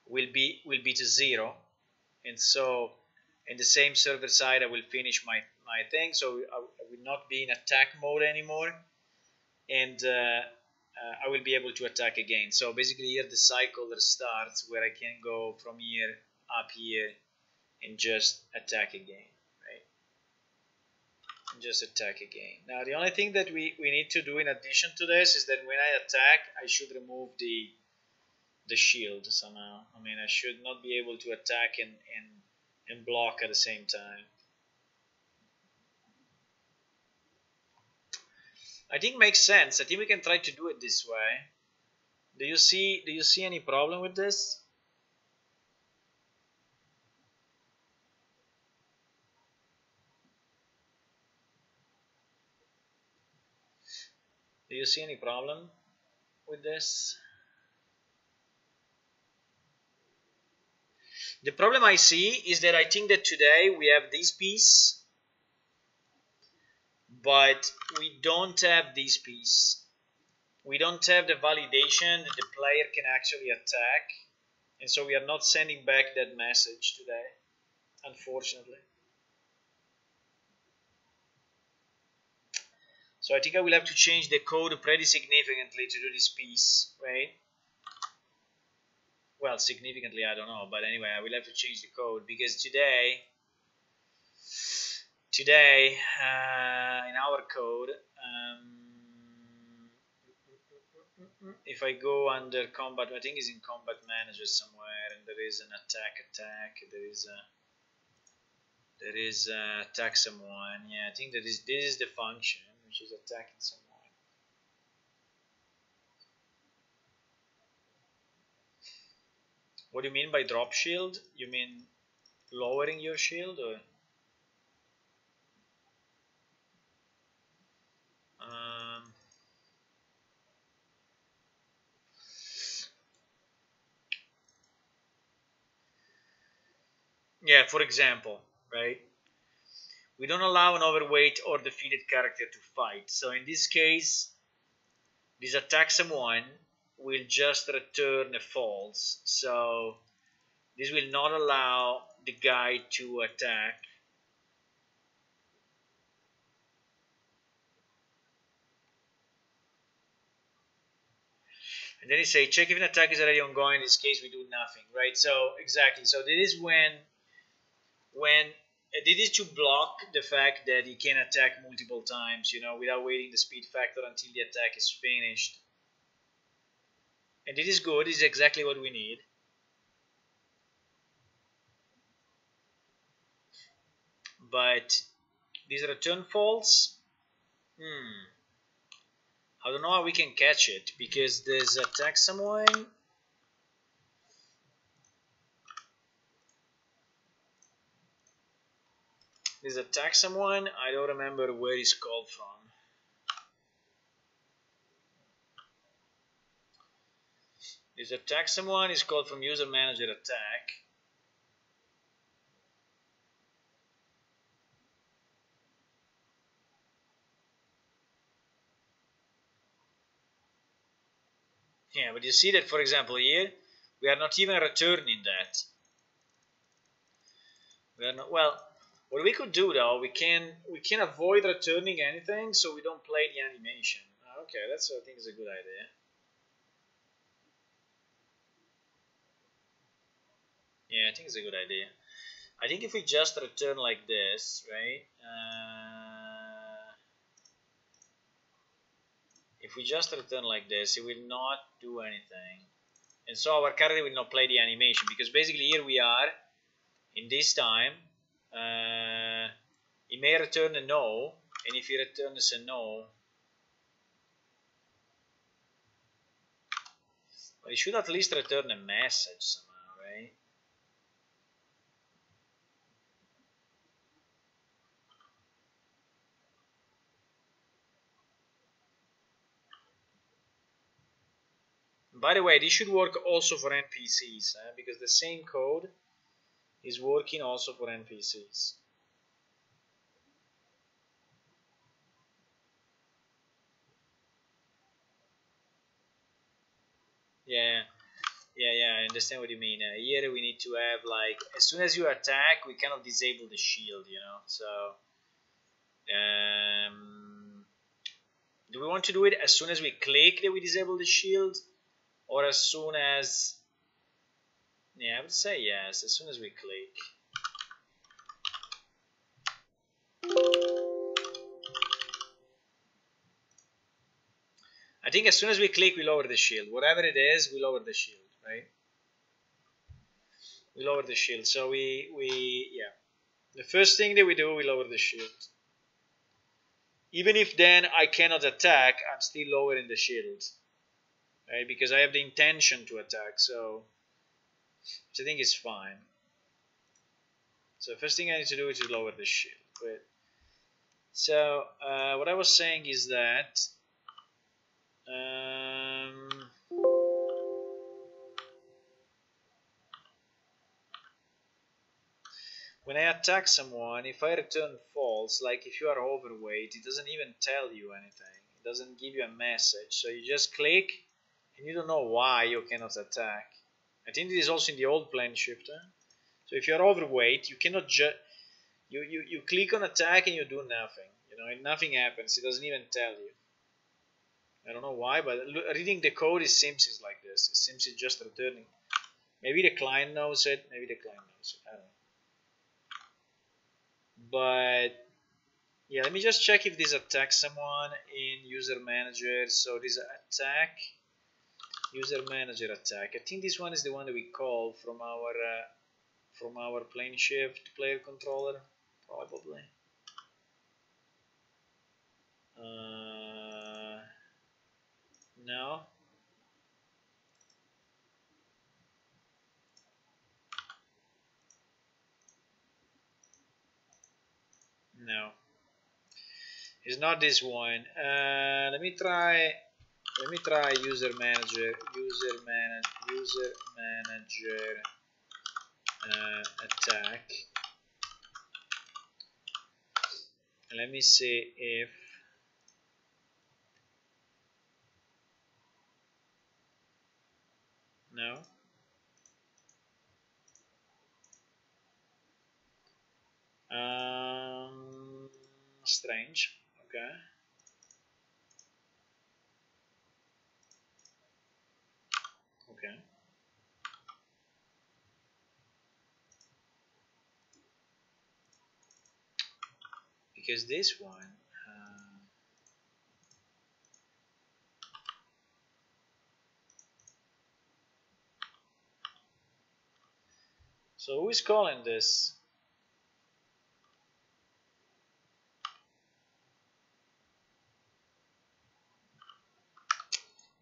will be to 0, and so in the same server side, I will finish my thing. So I will not be in attack mode anymore, and I will be able to attack again. So basically, here the cycle starts, where I can go from here up here and just attack again. Just attack again. Now the only thing that we need to do in addition to this is that when I attack, I should remove the shield somehow. I mean, I should not be able to attack and block at the same time. I think makes sense. I think we can try to do it this way. Do you see any problem with this? Do you see any problem with this? The problem I see is that I think that today we have this piece, but we don't have this piece. We don't have the validation that the player can actually attack, and so we are not sending back that message today, unfortunately. So I think I will have to change the code pretty significantly to do this piece, right? Well, significantly, I don't know, but anyway, I will have to change the code because today in our code, if I go under combat, I think it's in combat manager somewhere, and there is an attack, there is attack someone. Yeah, I think that this is the function which is attacking someone. What do you mean by drop shield? You mean lowering your shield, or? Yeah, for example, right? We don't allow an overweight or defeated character to fight. So in this case, this attack someone will just return a false. So this will not allow the guy to attack. And then you say, check if an attack is already ongoing. In this case, we do nothing, right? So exactly. So this is when this is to block the fact that he can attack multiple times, without waiting the speed factor until the attack is finished. And this is good. This is exactly what we need. But this return false, I don't know how we can catch it, because there's attack someone. There's attack someone. I don't remember where it's called from. This attack someone is called from user manager attack. Yeah, but you see that, for example, here we are not even returning that. We are not, well, what we could do though, we can avoid returning anything, so we don't play the animation. Okay, that's, I think, is a good idea. Yeah, I think it's a good idea. I think if we just return like this, right? If we just return like this, it will not do anything. And so our character will not play the animation, because basically here we are, in this time, he may return a no, and if he returns a no, well, he should at least return a message somehow, right? By the way, this should work also for NPCs, because the same code is working also for NPCs. Yeah, I understand what you mean. Here we need to have, like, as soon as you attack, we cannot disable the shield, So, do we want to do it as soon as we click that we disable the shield, or as soon as? Yeah, I would say yes, as soon as we click. I think as soon as we click, we lower the shield. Whatever it is, we lower the shield, right? We lower the shield. So yeah. The first thing that we do, we lower the shield. Even if then I cannot attack, I'm still lowering the shield, right? Because I have the intention to attack, so which I think is fine. So first thing I need to do is to lower the shield. Great. So what I was saying is that When I attack someone, if I return false, like if you are overweight, it doesn't even tell you anything. It doesn't give you a message. So you just click and you don't know why you cannot attack. I think this is also in the old plane shifter. So if you're overweight, you cannot just you click on attack and you do nothing. You know, and nothing happens. It doesn't even tell you. I don't know why, but reading the code, it seems it's like this. It seems it's just returning. Maybe the client knows it. Maybe the client knows it. I don't know. But yeah, let me just check if this attacks someone in user manager. So this attack, user manager attack. I think this one is the one that we call from our plane shift player controller, probably. No. No. It's not this one. Let me try user manager attack. Let me see if no. Strange. Okay. Okay. Because this one. So who is calling this?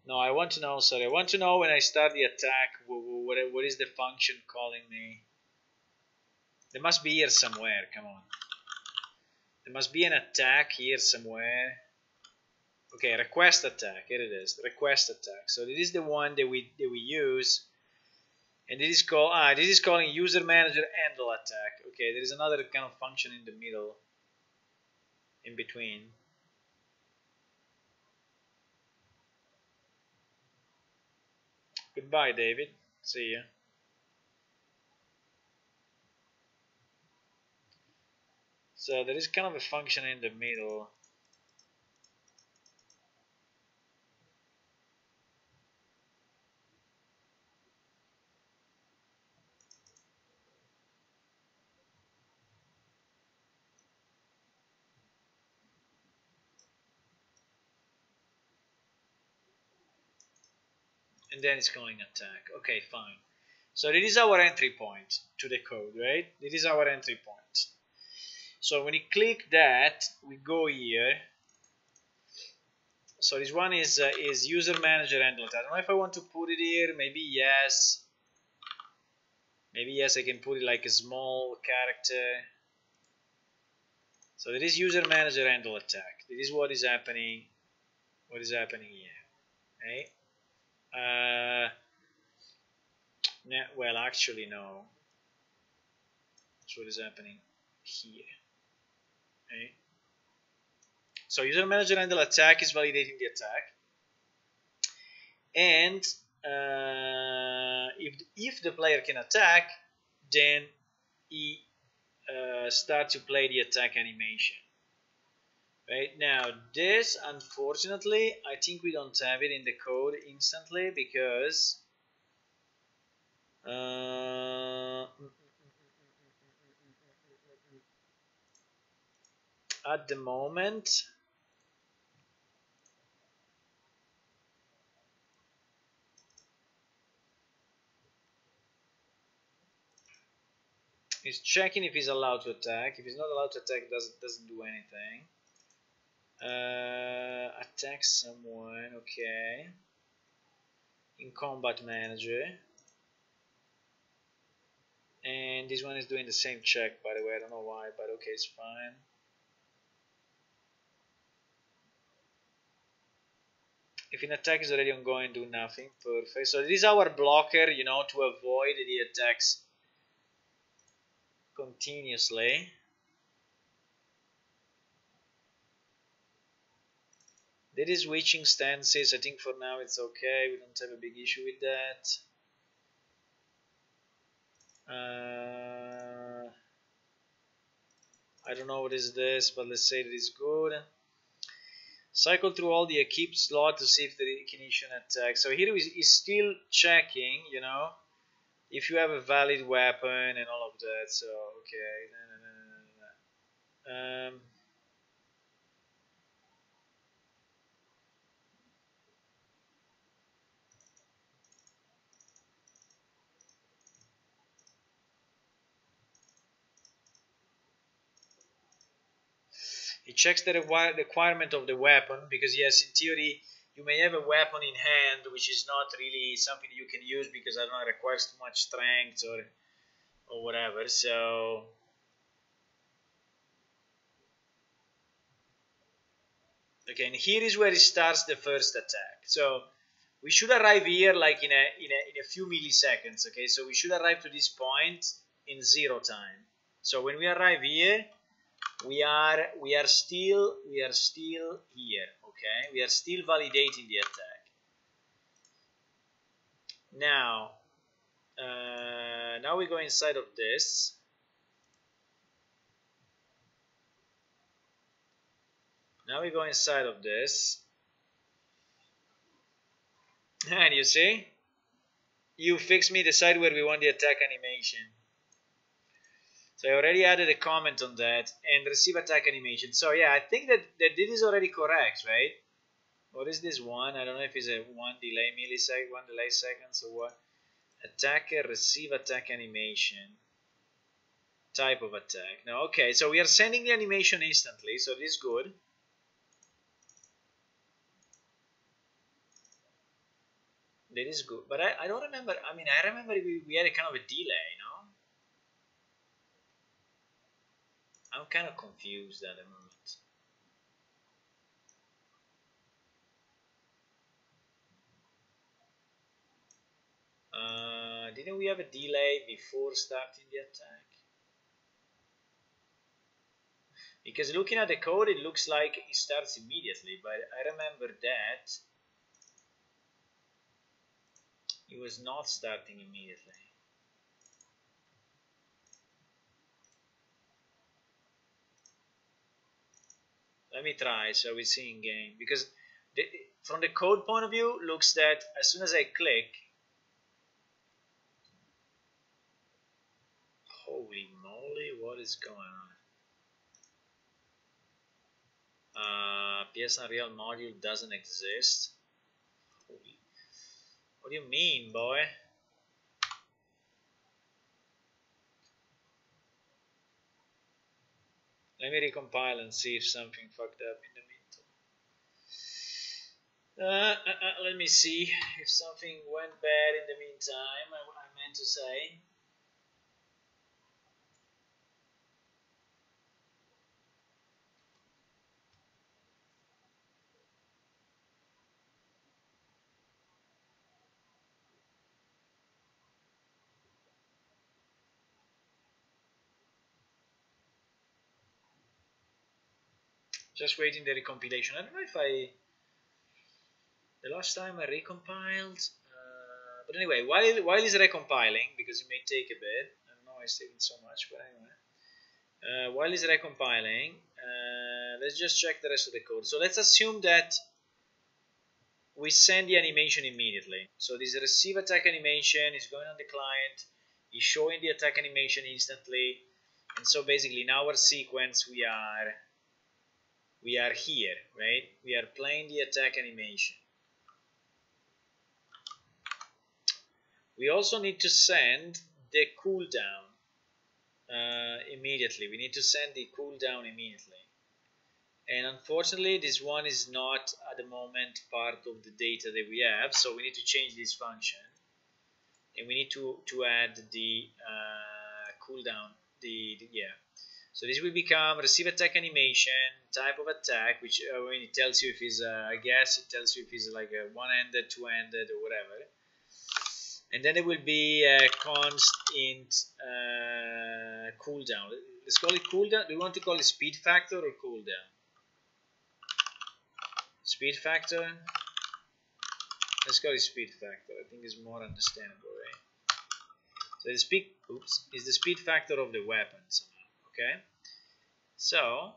No, I want to know. Sorry, I want to know when I start the attack. What is the function calling me? There must be here somewhere. Come on. There must be an attack here somewhere. Okay, request attack. Here it is. Request attack. So this is the one that we use, and this is calling user manager handle attack. Okay, there is another kind of function in the middle, in between. Goodbye, David. See ya. So there is kind of a function in the middle. And then it's calling attack. Okay, fine. So this is our entry point to the code, right? This is our entry point. So when you click that, we go here. So this one is user manager handle attack. I don't know if I want to put it here. Maybe yes. Maybe yes, I can put it like a small character. So this is user manager handle attack. This is what is happening. What is happening here? Okay. Well, actually, no. That's what is happening here. Okay. So user manager handle attack is validating the attack, and if the player can attack, then he starts to play the attack animation. Right now, this unfortunately, I think we don't have it in the code instantly because at the moment he's checking if he's allowed to attack. If he's not allowed to attack, doesn't do anything. Attack someone, okay. In combat manager. And this one is doing the same check, by the way. I don't know why, but okay, it's fine. If an attack is already ongoing, do nothing. Perfect. So this is our blocker, you know, to avoid the attacks continuously. There is switching stances. I think for now it's okay. We don't have a big issue with that. I don't know what is this, but let's say that it's good. Cycle through all the equip slot to see if the recognition attack. So here is still checking, you know, if you have a valid weapon and all of that. So okay. It checks the requirement of the weapon, because yes, in theory you may have a weapon in hand which is not really something you can use because I don't know, it requires too much strength or whatever. So okay, and here is where it starts the first attack. So we should arrive here like in a few milliseconds. Okay, so we should arrive to this point in 0 time. So when we arrive here, we are still here. Okay, we are still validating the attack. Now now we go inside of this. Now we go inside of this, and you see, you fix me the side where we want the attack animation. So I already added a comment on that, and receive attack animation. So yeah, I think that this is already correct, right? What is this one? I don't know if it's a 1 delay millisecond, 1 delay seconds, or what. Attacker, receive attack animation. Type of attack. No, okay, so we are sending the animation instantly, so this is good. That is good, but I don't remember. I mean, I remember we had a kind of a delay, no? I'm kind of confused at the moment. Didn't we have a delay before starting the attack? Because looking at the code, it looks like it starts immediately, but I remember that it was not starting immediately. Let me try so we see in game, because from the code point of view, looks that as soon as I click, holy moly, what is going on? PS Unreal module doesn't exist. Holy, what do you mean, boy? Let me recompile and see if something fucked up in the meantime. Let me see if something went bad in the meantime. I meant to say. Just waiting the recompilation. I don't know if the last time I recompiled, but anyway, while it's recompiling, because it may take a bit, I don't know why it's taking so much, but anyway, while it's recompiling, let's just check the rest of the code. So let's assume that we send the animation immediately. So this receive attack animation is going on the client, is showing the attack animation instantly, and so basically in our sequence we are here, right? We are playing the attack animation. We also need to send the cooldown immediately. We need to send the cooldown immediately. And unfortunately, this one is not at the moment part of the data that we have, so we need to change this function. And we need to add the cooldown. Yeah. So this will become receive attack animation, type of attack, which when it tells you if it's, I guess it tells you if it's like a one-handed, two-handed, or whatever. And then it will be const int cooldown. Let's call it cooldown. Do you want to call it speed factor or cooldown? Speed factor. Let's call it speed factor. I think it's more understandable, right? So the speed, oops, is the speed factor of the weapon somehow. Okay. So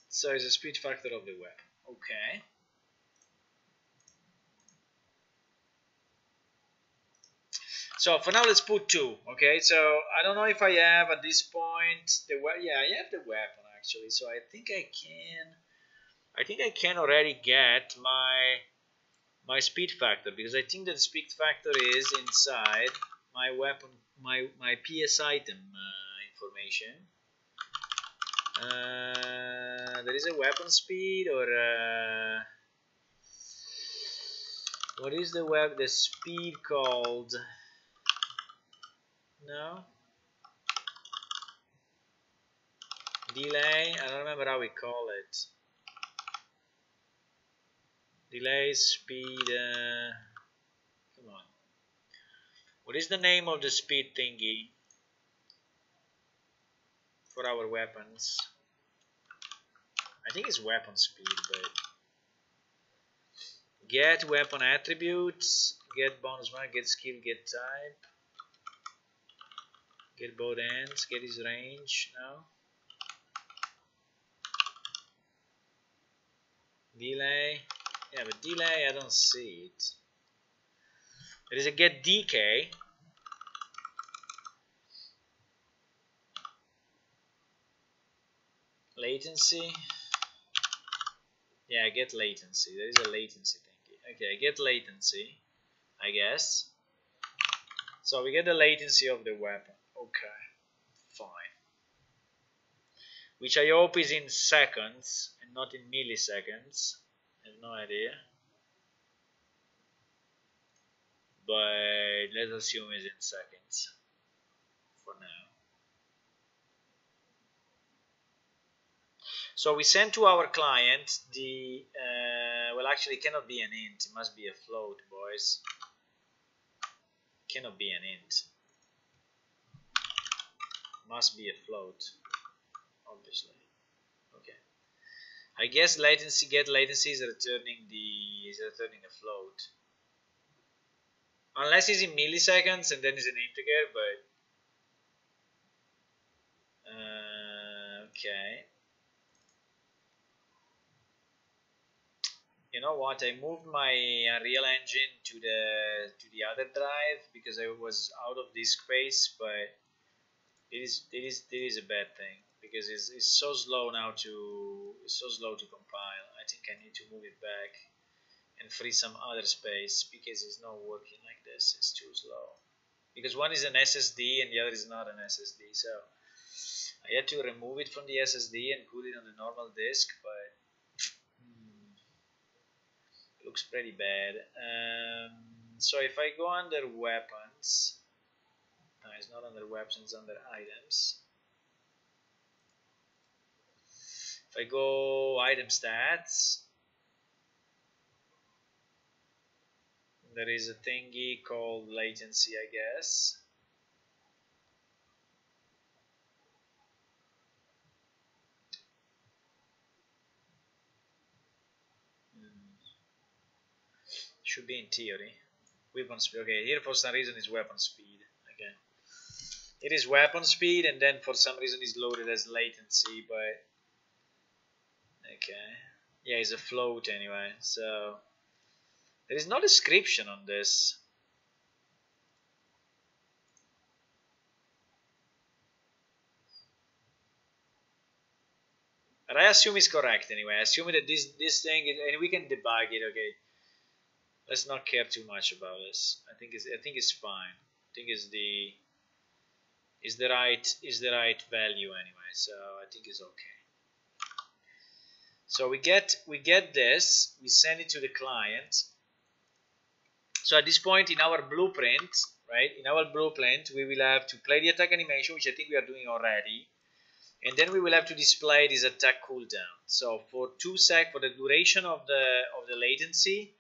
so it's a speed factor of the weapon. Okay. So for now, let's put 2. Okay. So I don't know if I have at this point the yeah, I have the weapon actually. So I think I can already get my speed factor, because I think that the speed factor is inside my weapon, my PS item information. There is a weapon speed, or what is the speed called? No, delay. I don't remember how we call it. Delay, speed. Come on. What is the name of the speed thingy for our weapons? I think it's weapon speed, but get weapon attributes, get bonus mark, get skill, get type, get both ends, get his range. No. Delay. Yeah, but delay I don't see it. There is a get DK. Latency. Yeah, get latency. There is a latency thingy. Okay, get latency, I guess. So we get the latency of the weapon. Okay, fine. Which I hope is in seconds and not in milliseconds. I have no idea. But let's assume it's in seconds for now. So we send to our client the, well, actually it cannot be an int, it must be a float, boys. It cannot be an int. It must be a float, obviously. Okay. I guess latency, get latency is returning a float. Unless it's in milliseconds and then it's an integer, but okay. You know what? I moved my Unreal Engine to the other drive because I was out of disk space, but it is a bad thing because it's so slow now it's so slow to compile. I think I need to move it back and free some other space because it's not working like this. It's too slow. Because one is an SSD and the other is not an SSD, so I had to remove it from the SSD and put it on the normal disk, but looks pretty bad. So if I go under weapons, no, it's not under weapons, it's under items. If I go item stats, there is a thingy called latency, I guess. Should be in theory. Weapon speed. Okay, here for some reason is weapon speed. Okay, it is weapon speed, and then for some reason it's loaded as latency. But okay, yeah, it's a float anyway. So there is no description on this. But I assume it's correct anyway. I assume that this thing is, and we can debug it. Okay, let's not care too much about this. I think it's fine. I think it's the right value anyway. So I think it's okay. So we get this. We send it to the client. So at this point in our blueprint, right, in our blueprint, we will have to play the attack animation, which I think we are doing already, and then we will have to display this attack cooldown. So for for the duration of the latency,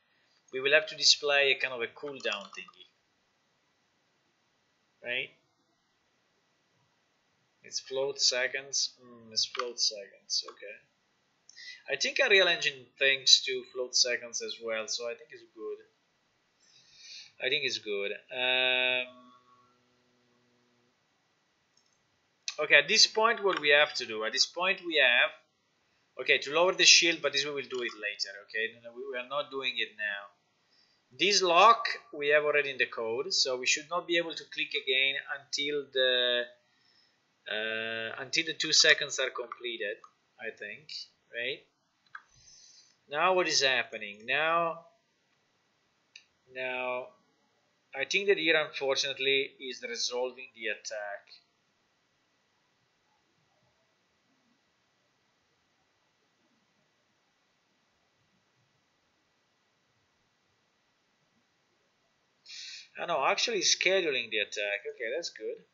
we will have to display a kind of a cooldown thingy, right? It's float seconds. It's float seconds. Okay. I think Unreal Engine thinks to float seconds as well, so I think it's good. I think it's good. Okay, at this point, what we have to do? At this point, we have okay to lower the shield, but this we will do it later. Okay, no, we are not doing it now. This lock we have already in the code, so we should not be able to click again until the 2 seconds are completed. I think, right? Now what is happening? Now I think that here unfortunately is resolving the attack. Oh no, actually scheduling the attack. Okay, that's good.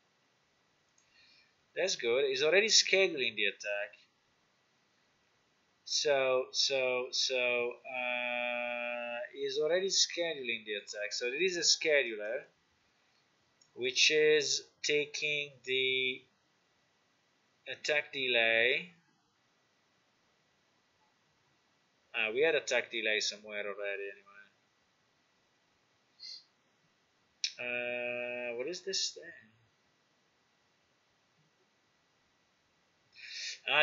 That's good. It's already scheduling the attack. So is already scheduling the attack. So there is a scheduler which is taking the attack delay. We had attack delay somewhere already anyway. What is this thing?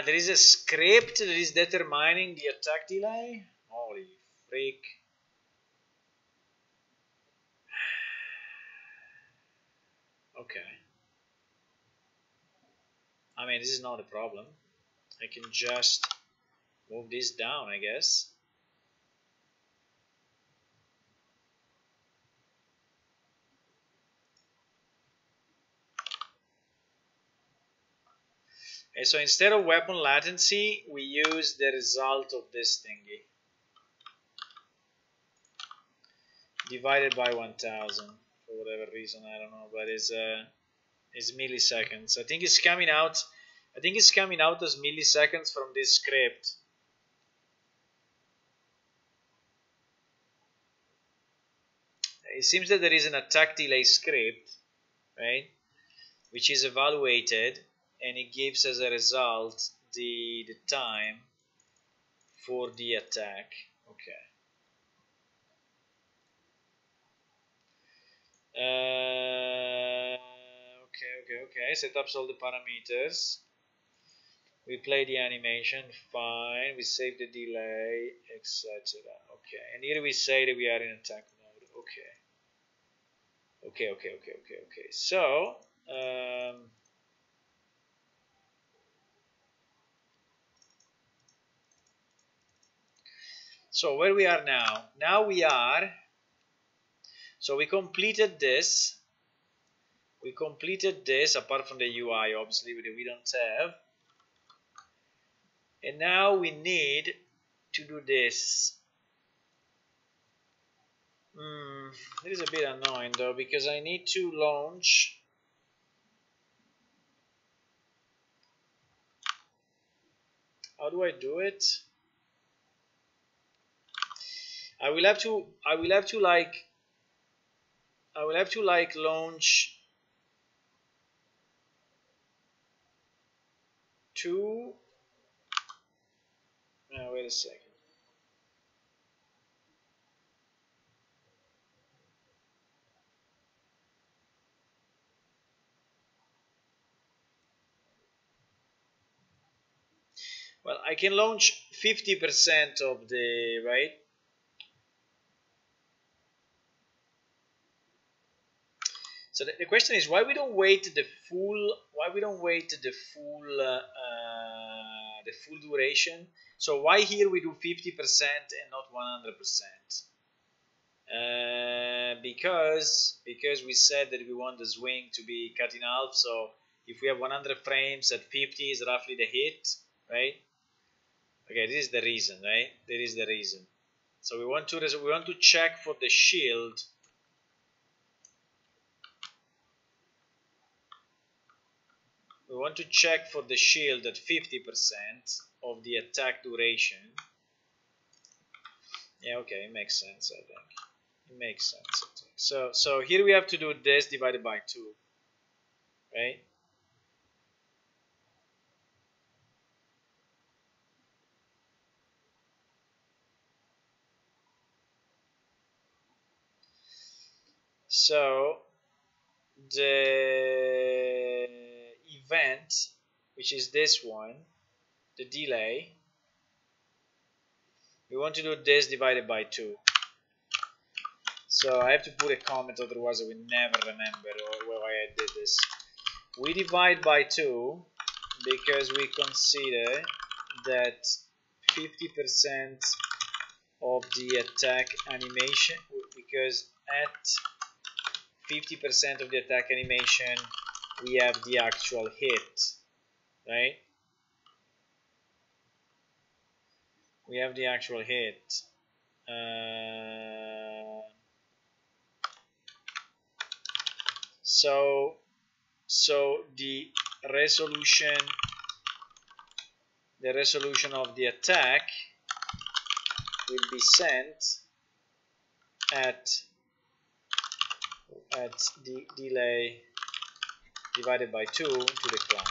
There is a script that is determining the attack delay. Holy freak. Okay. I mean, this is not a problem. I can just move this down, I guess. And so instead of weapon latency, we use the result of this thingy divided by 1000 for whatever reason, I don't know, but it's milliseconds. I think it's coming out. I think it's coming out as milliseconds from this script. It seems that there is an attack delay script, right, which is evaluated, and it gives as a result the time for the attack. Okay. Okay. Set up all the parameters. We play the animation, fine. We save the delay, etc. Okay, and here we say that we are in attack mode. Okay. So, so where we are now? Now we are. So we completed this. We completed this apart from the UI, obviously, we don't have. And now we need to do this. It is a bit annoying though, because I need to launch. How do I do it? I will have to launch two. Wait a second. Well, I can launch 50% of the, right? So the question is why we don't wait the full duration. So why here we do 50% and not 100%? Because we said that we want the swing to be cut in half. So if we have 100 frames at 50 is roughly the hit, right? Okay, this is the reason, right? There is the reason. So we want to check for the shield we want to check for the shield at 50% of the attack duration. Yeah, okay, it makes sense, I think. It makes sense, I think. So here we have to do this divided by 2, right? So the event, which is this one, the delay, we want to do this divided by 2. So I have to put a comment, otherwise I will never remember why I did this. We divide by 2 because we consider that 50% of the attack animation, because at 50% of the attack animation we have the actual hit, right? We have the actual hit. So the resolution of the attack will be sent at the delay divided by 2 to the client.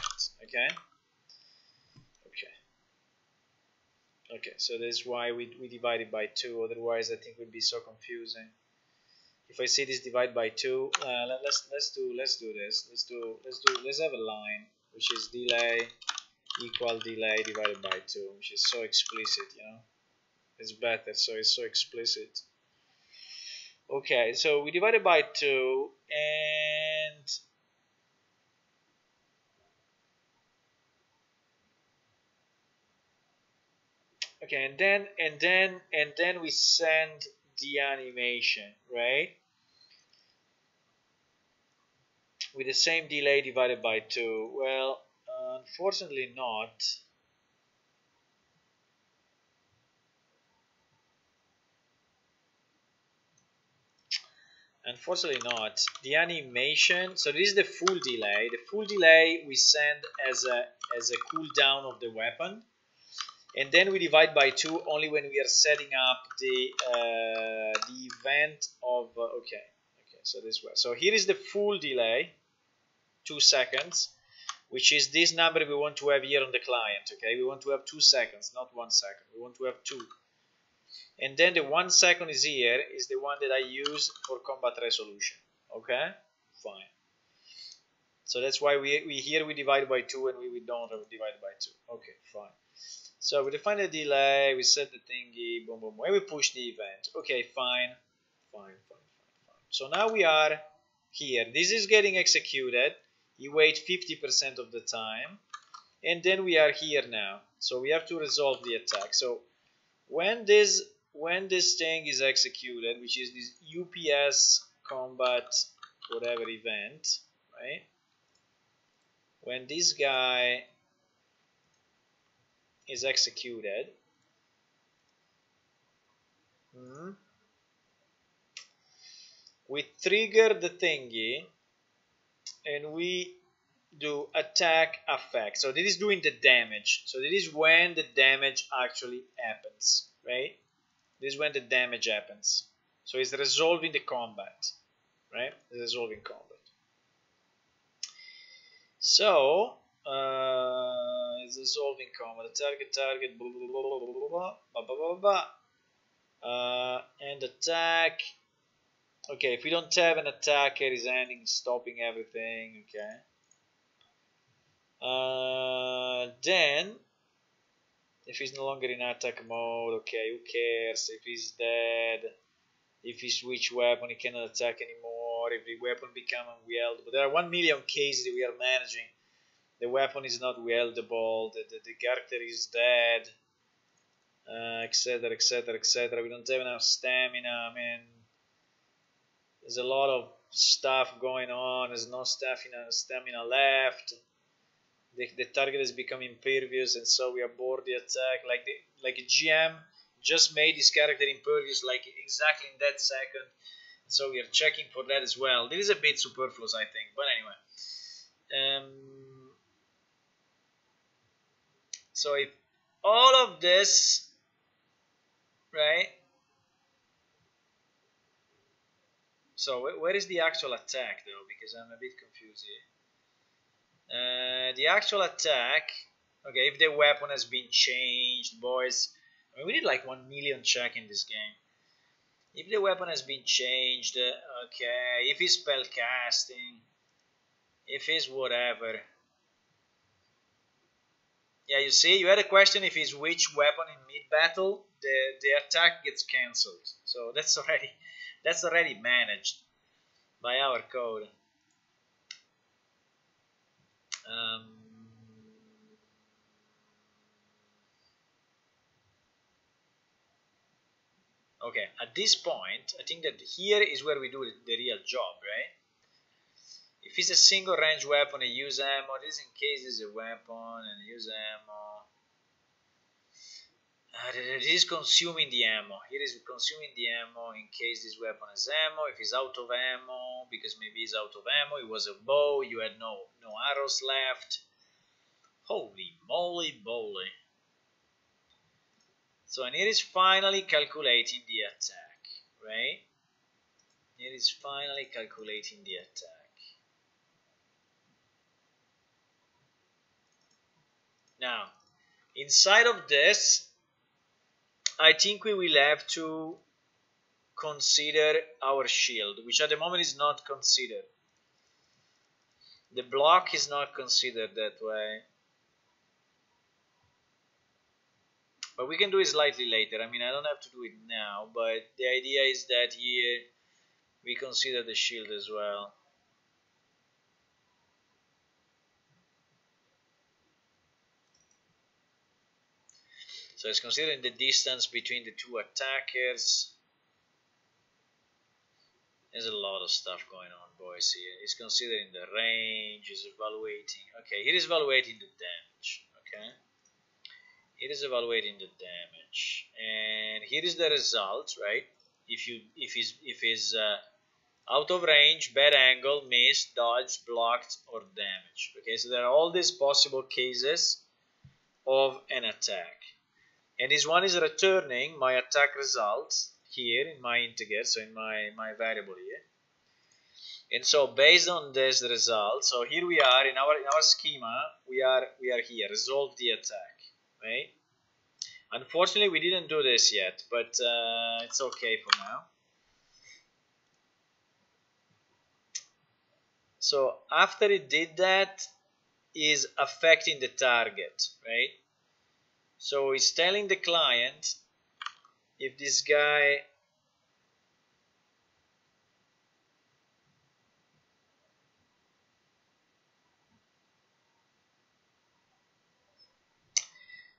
Okay, so that's why we divide it by 2, otherwise I think it would be so confusing. If I see this divide by 2, let's do this. Let's have a line which is delay equal delay divided by 2, which is so explicit, you know. It's better, so it's so explicit. Okay, so we divided by 2, and okay, and then we send the animation, right? With the same delay divided by 2. Well, unfortunately not. Unfortunately not. The animation, so this is the full delay. The full delay we send as a cooldown of the weapon, and then we divide by 2 only when we are setting up the event of okay, so this way. So here is the full delay, 2 seconds, which is this number we want to have here on the client. Okay, we want to have 2 seconds, not 1 second. We want to have 2. And then the 1 second is here, is the one that I use for combat resolution. Okay, fine. So that's why we here we divide by 2 and we don't divide by 2. Okay, fine. So we define the delay, we set the thingy, boom, boom, boom, and we push the event. Okay, fine. So now we are here. This is getting executed. You wait 50% of the time, and then we are here now. So we have to resolve the attack. So when this thing is executed, which is this UPS combat whatever event, right? When this guy is executed, we trigger the thingy and we do attack effect. So this is doing the damage. So this is when the damage actually happens, right? This is when the damage happens. So it's resolving the combat, right? It's resolving combat. So it's resolving combat. Target, blah, blah, blah, blah, blah, blah, blah, blah. And attack. Okay, if we don't have an attacker, is ending, stopping everything. Okay. Then, if he's no longer in attack mode, okay, who cares? If he's dead, if he switch weapon, he cannot attack anymore. If the weapon become unwieldable, there are 1 million cases that we are managing. The weapon is not wieldable. The character is dead, etc., etc., etc. We don't have enough stamina. I mean, there's a lot of stuff going on. There's no stamina left. The target has become impervious, and so we abort the attack. Like a GM just made this character impervious, like exactly in that second. So we are checking for that as well. This is a bit superfluous, I think, but anyway. So if all of this, right? So where is the actual attack though? Because I'm a bit confused here. The actual attack, okay, if the weapon has been changed, boys. I mean, we did like 1 million check in this game. If the weapon has been changed, okay, if it's spell casting, if it's whatever. Yeah, you see, you had a question if it's which weapon in mid battle, the attack gets cancelled. So that's already managed by our code. Okay, at this point, I think that here is where we do the real job, right? If it's a single range weapon, I use ammo. This in case it's a weapon and use ammo. It is consuming the ammo. It is consuming the ammo in case this weapon has ammo. If it's out of ammo, because maybe it's out of ammo, it was a bow, you had no arrows left. Holy moly moly. So, and it is finally calculating the attack, right? It is finally calculating the attack. Now, inside of this, I think we will have to consider our shield, which at the moment is not considered. The block is not considered that way. But we can do it slightly later. I mean, I don't have to do it now, but the idea is that here we consider the shield as well. So it's considering the distance between the two attackers. There's a lot of stuff going on, boys, here. It's considering the range, it's evaluating. Okay, it is evaluating the damage. Okay, it is evaluating the damage, and here is the result, right? If he's out of range, bad angle, missed, dodged, blocked, or damaged. Okay, so there are all these possible cases of an attack. And this one is returning my attack results here in my integer, so in my variable here. And so based on this result, so here we are in our schema, we are here, resolve the attack, right? Unfortunately, we didn't do this yet, but it's okay for now. So after it did that, is affecting the target, right? So it's telling the client if this guy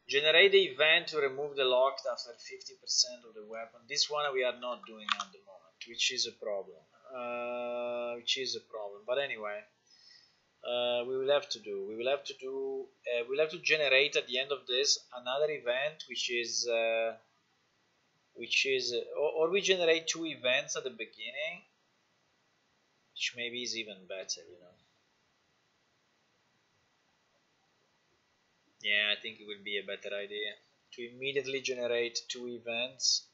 generate the event to remove the lock after 50% of the weapon. This one we are not doing at the moment, which is a problem. But anyway, we will have to generate at the end of this another event, which is or we generate 2 events at the beginning, which maybe is even better, you know. Yeah, I think it would be a better idea to immediately generate 2 events,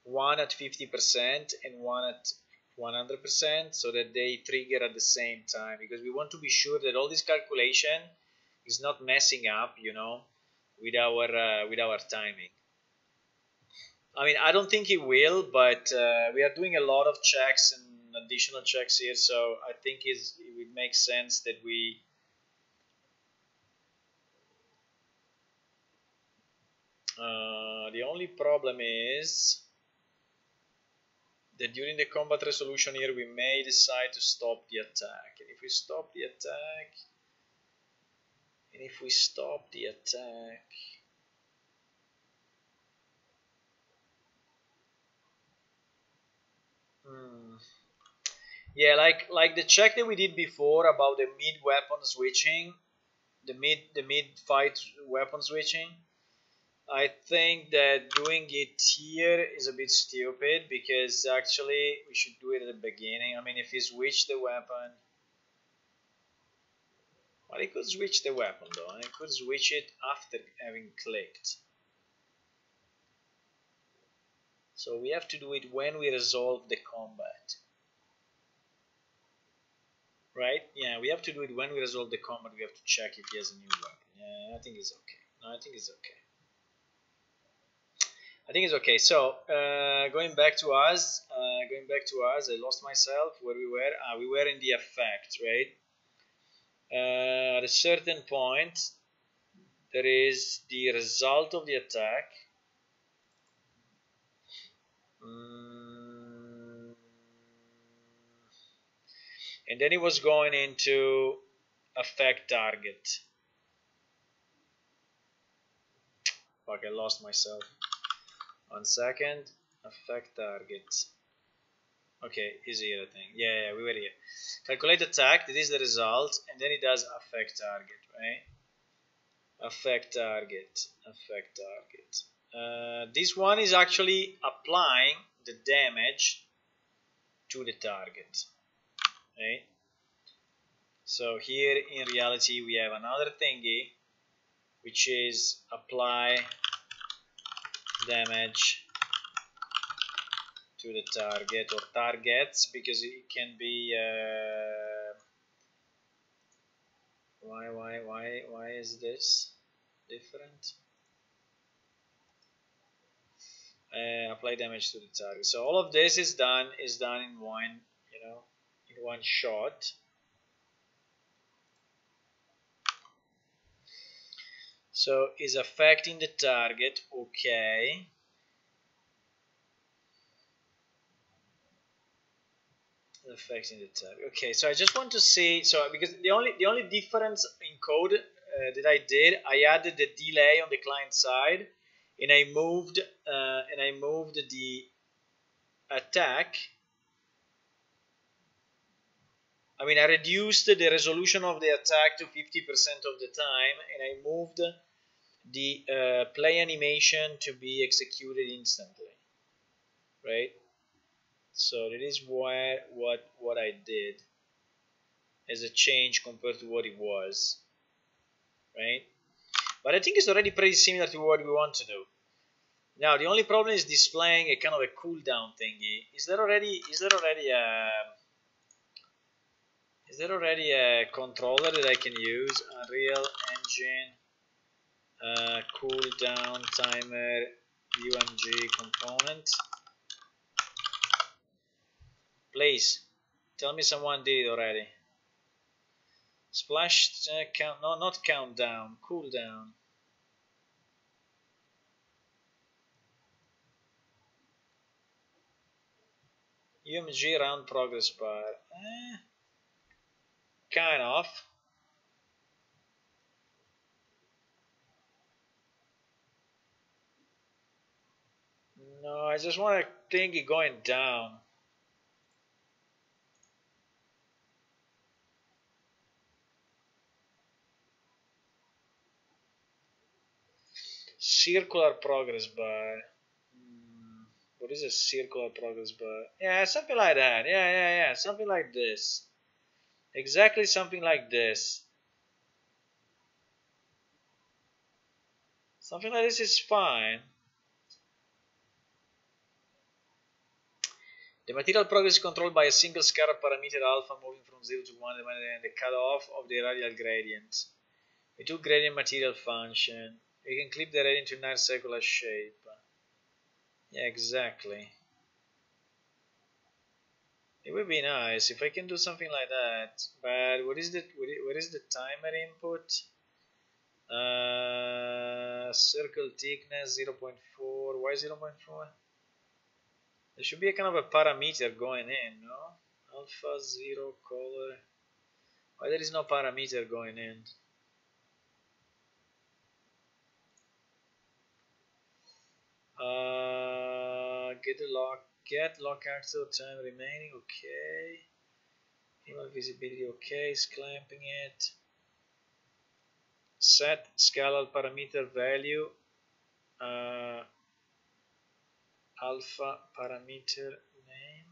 one at 50% and one at 100%, so that they trigger at the same time, because we want to be sure that all this calculation is not messing up, you know, with our timing. I mean, I don't think it will, but we are doing a lot of checks and additional checks here, so I think it would make sense that we the only problem is that during the combat resolution here we may decide to stop the attack, and if we stop the attack, yeah, like the check that we did before about the mid weapon switching, the mid fight weapon switching, I think that doing it here is a bit stupid, because actually we should do it at the beginning. I mean, if you switch the weapon, Well, I could switch the weapon though, and I could switch it after having clicked. So we have to do it when we resolve the combat. Right? Yeah, we have to do it when we resolve the combat. We have to check if he has a new weapon. Yeah, I think it's okay. No, I think it's okay. I think it's okay. So going back to us, I lost myself. Where we were? We were in the effect, right? At a certain point, there is the result of the attack. And then it was going into affect target. Fuck, I lost myself. 1 second. Affect target. Okay, is here, I think. Yeah, we were here. Calculate attack, that is the result, and then it does affect target, right? Affect target. This one is actually applying the damage to the target, right? So here in reality we have another thingy, which is apply damage to the target, or targets, because it can be why is this different? Apply damage to the target. So all of this is done in one, in one shot. So is affecting the target, okay. Affecting the target. Okay, so I just want to see, so because the only difference in code that I did, I added the delay on the client side, and I moved the attack. I mean, I reduced the resolution of the attack to 50% of the time, and I moved the play animation to be executed instantly, right? So that is what I did as a change compared to what it was, right? But I think it's already pretty similar to what we want to do. Now the only problem is displaying a kind of a cooldown thingy. Is there already a controller that I can use? Unreal Engine cooldown timer UMG component. Please tell me someone did it already. Splash count, no, not countdown, cooldown. UMG round progress bar. Kind of. No, I just want a thingy going down. Circular progress bar. What is a circular progress bar? Yeah, something like that. Yeah. Something like this. Exactly something like this. Something like this is fine. The material progress is controlled by a single scalar parameter alpha moving from 0 to 1 and the cutoff of the radial gradient. A two gradient material function. You can clip the gradient to a nice circular shape. Yeah, exactly. It would be nice if I can do something like that. But what is the timer input? Circle thickness 0.4. Why 0.4? There should be a kind of a parameter going in, no? Alpha 0 color. Why there is no parameter going in? Get lock actor time remaining, okay. Minimal visibility, okay. Is clamping it. Set scalar parameter value. Alpha parameter name.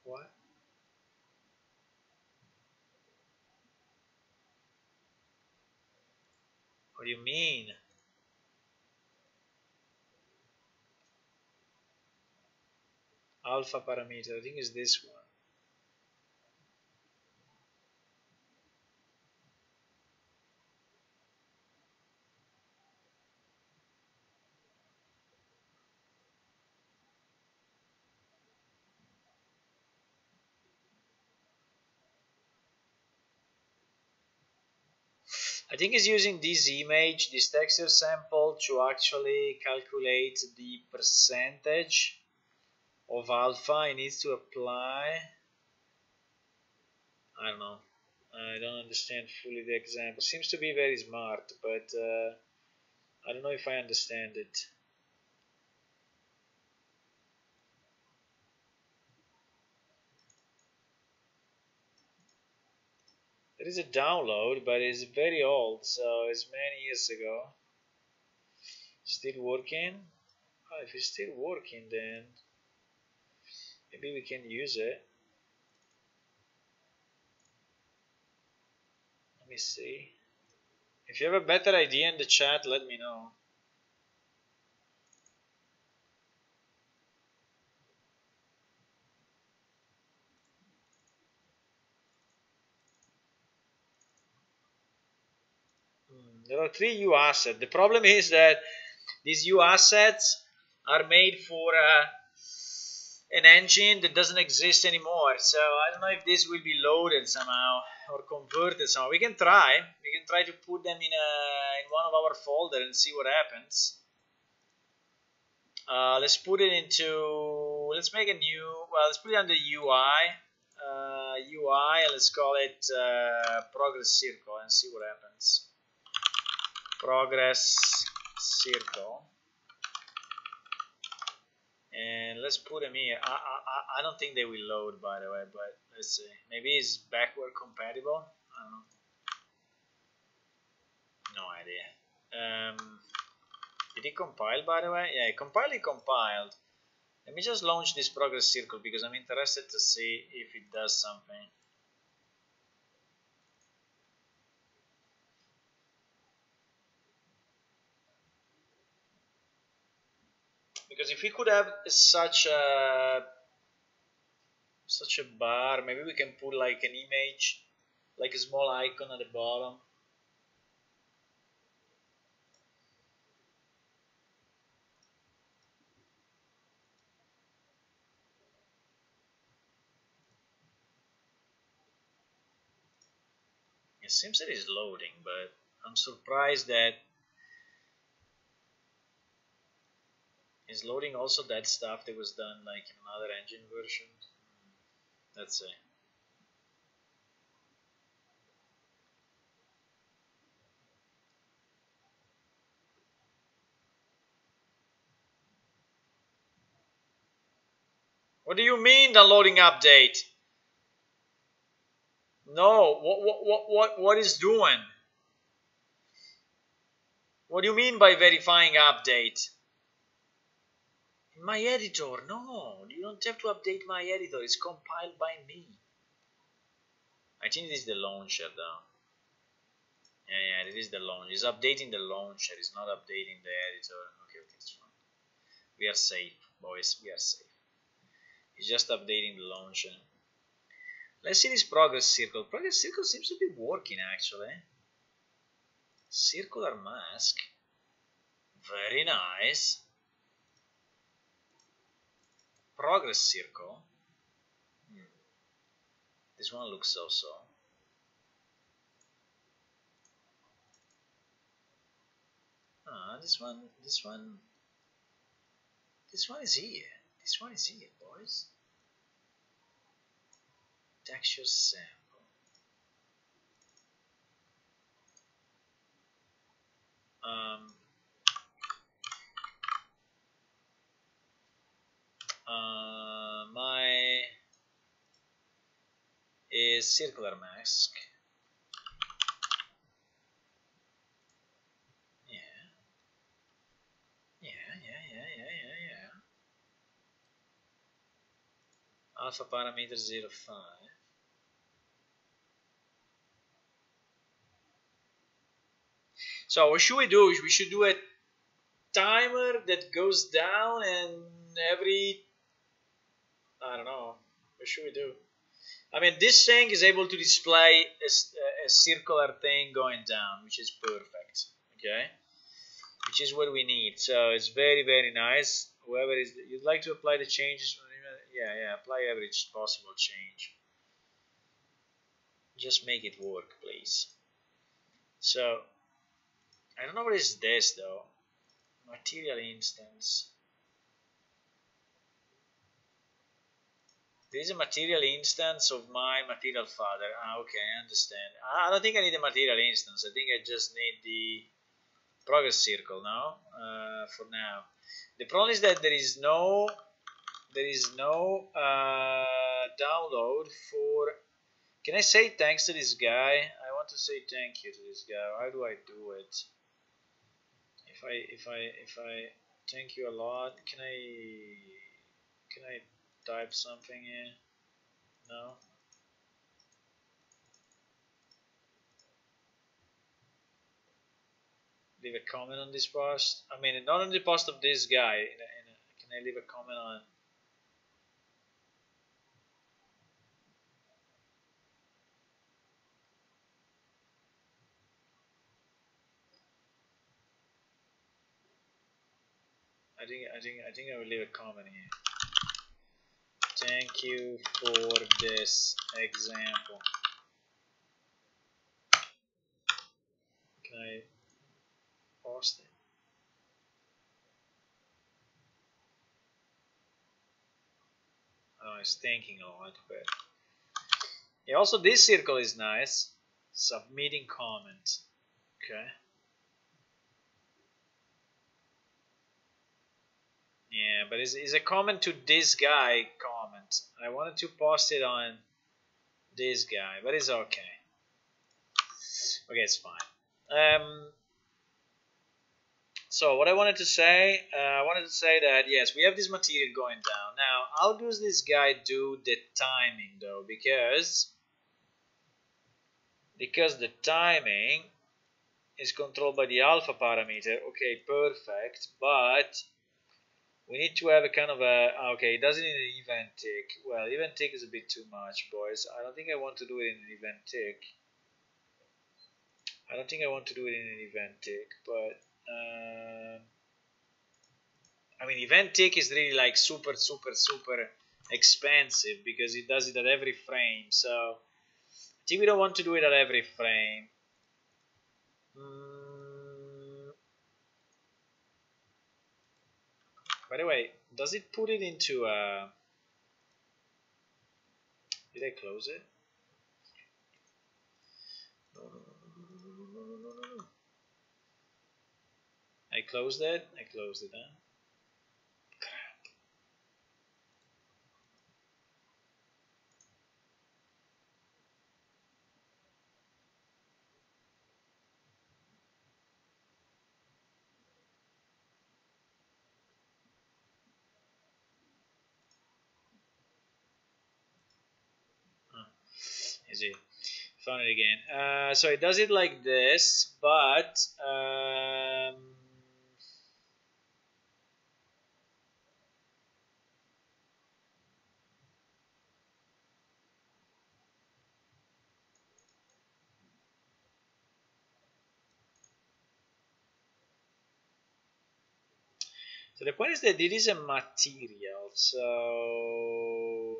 What? What do you mean? Alpha parameter, I think is this one. I think it's using this image, this texture sample, to actually calculate the percentage of alpha it needs to apply. I don't know. I don't understand fully the example. Seems to be very smart, but I don't know if I understand it. There is a download, but it's very old, so it's many years ago. Still working? Oh, if it's still working, then maybe we can use it. Let me see. If you have a better idea in the chat, let me know. There are 3 U assets. The problem is that these U assets are made for an engine that doesn't exist anymore. So I don't know if this will be loaded somehow or converted somehow. We can try. We can try to put them in one of our folder and see what happens. Let's put it into. Let's make a new. Well, let's put it under UI. UI, and let's call it progress circle and see what happens. Progress circle, and let's put them here. I don't think they will load, by the way, but let's see. Maybe it's backward compatible. I don't know. No idea. Did it compile, by the way? Yeah, it compiled. Let me just launch this progress circle because I'm interested to see if it does something. Because if we could have such a bar, maybe we can put like an image, like a small icon at the bottom. It seems that it's loading, but I'm surprised that it's loading also that stuff that was done like in another engine version. Let's see. What do you mean downloading update? No, what is doing? What do you mean by verifying update? In my editor, no, you don't have to update my editor. It's compiled by me. I think it is the launcher though. Yeah, it is the launcher. It's updating the launcher. It's not updating the editor. Okay, it's fine. We are safe, boys. We are safe. It's just updating the launcher. Let's see this progress circle. Progress circle seems to be working actually. Circular mask. Very nice. Progress circle. This one looks so-so. This one is here. This one is here, boys. Texture sample. My is circular mask. Yeah. Alpha parameter 05. So what should we do? We should do a timer that goes down and every, I don't know, what should we do? I mean, this thing is able to display a circular thing going down, which is perfect, okay? Which is what we need. So it's very, very nice. Whoever is, you'd like to apply the changes, yeah, apply every possible change. Just make it work, please. So, I don't know what is this though. Material instance. There is a material instance of my material father. Ah, okay, I understand. I don't think I need a material instance. I think I just need the progress circle now. For now, the problem is that there is no download for. Can I say thanks to this guy? I want to say thank you to this guy. How do I do it? If I thank you a lot, can I type something in? No. Leave a comment on this post. I mean, not on the post of this guy. Can I leave a comment on? I think I will leave a comment here. Thank you for this example. Can I post it? Oh, it's thinking a lot, but yeah. Also, this circle is nice. Submitting comment. Okay. Yeah, but it's a comment to this guy comment. I wanted to post it on this guy, but it's okay. Okay, it's fine. So what I wanted to say that yes, we have this material going down. Now, how does this guy do the timing though? Because the timing is controlled by the alpha parameter. Okay, perfect. But we need to have a kind of a, okay, it doesn't need an event tick. Well, event tick is a bit too much, boys. I don't think I want to do it in an event tick. I don't think I want to do it in an event tick, but I mean, event tick is really like super expensive because it does it at every frame. So I think we don't want to do it at every frame. By the way, does it put it into did I close it? No. I closed it. Huh? Is it? Found it again. So it does it like this, but so the point is that it is a material. So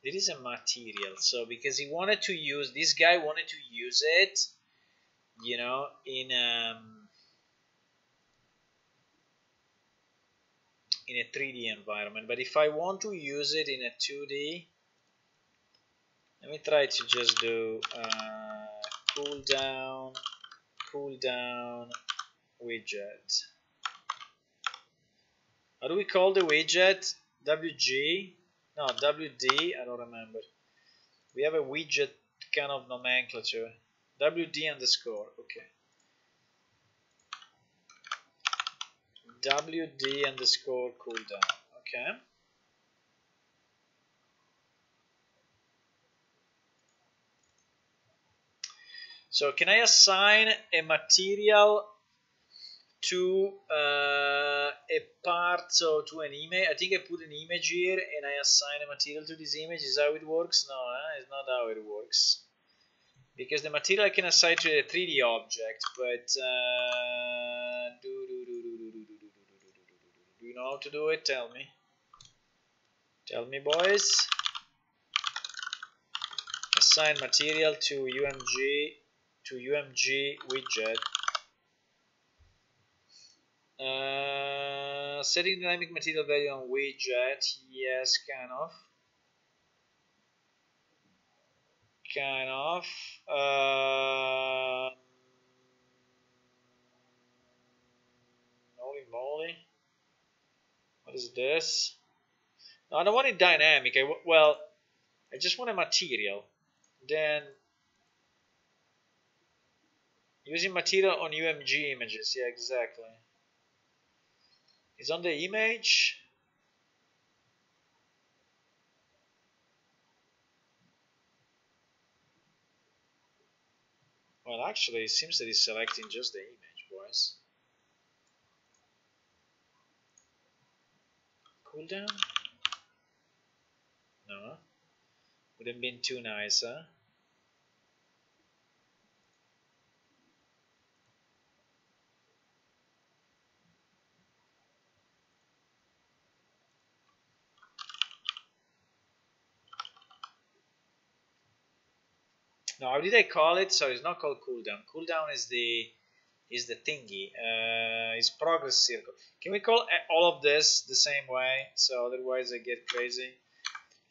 it is a material. So because he wanted to use, this guy wanted to use it, you know, in a 3D environment. But if I want to use it in a 2D, let me try to just do cool down widget. How do we call the widget? WG? No, WD, I don't remember. We have a widget kind of nomenclature. WD underscore, okay. WD underscore cooldown. Okay. So can I assign a material to a part, so to an image? I think I put an image here and I assign a material to this image. Is how it works? No, it's not how it works. Because the material I can assign to a 3D object, but do you know how to do it? Tell me. Tell me, boys. Assign material to UMG widget. Setting dynamic material value on widget. Yes, kind of. Holy moly. What is this? No, I don't want it dynamic. Well, I just want a material. Then using material on UMG images. Yeah, exactly. It's on the image. Well, actually, it seems that it's selecting just the image, boys. Cooldown? No. Wouldn't been too nice, huh? No, how did I call it? So it's not called cooldown. Cooldown is the thingy. It's progress circle. Can we call all of this the same way? So otherwise I get crazy.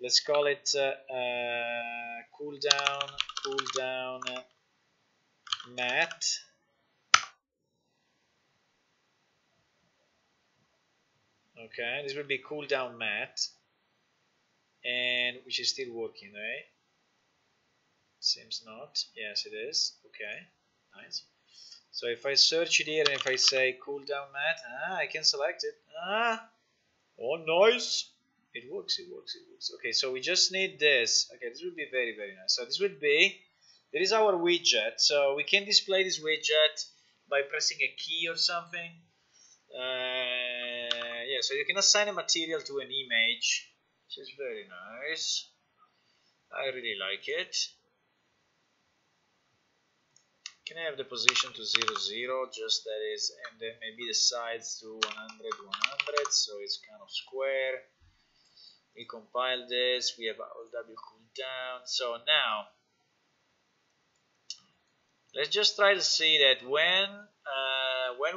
Let's call it cooldown mat. Okay, this will be cooldown mat, and which is still working, right? Seems not. Yes, it is. Okay, nice. So if I search it here and if I say cooldown mat, I can select it. Oh, nice. It works. Okay, so we just need this. Okay, this would be very, very nice. So this would be, there is our widget. So we can display this widget by pressing a key or something. Yeah, so you can assign a material to an image, which is very nice. I really like it. Can I have the position to 0, 0, just that is, and then maybe the sides to 100, 100, so it's kind of square. We compile this, we have our W cooldown. So now, let's just try to see that when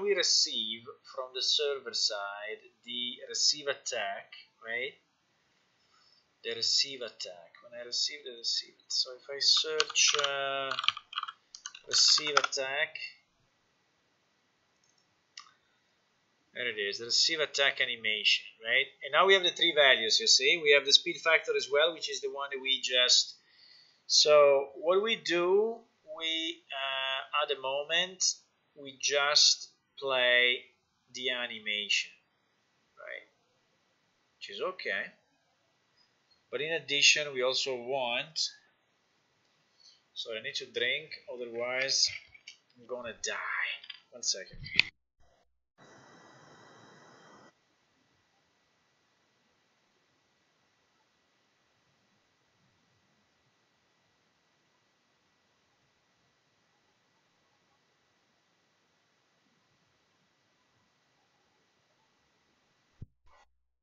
we receive from the server side the receive attack, right? The receive attack. When I receive the receive it. So if I search receive attack, there it is, the receive attack animation, right? And now we have the three values, you see. We have the speed factor as well, which is the one that we just... So what we do, we at the moment, we just play the animation, right? Which is okay. But in addition, we also want... So I need to drink, otherwise I'm gonna die. 1 second.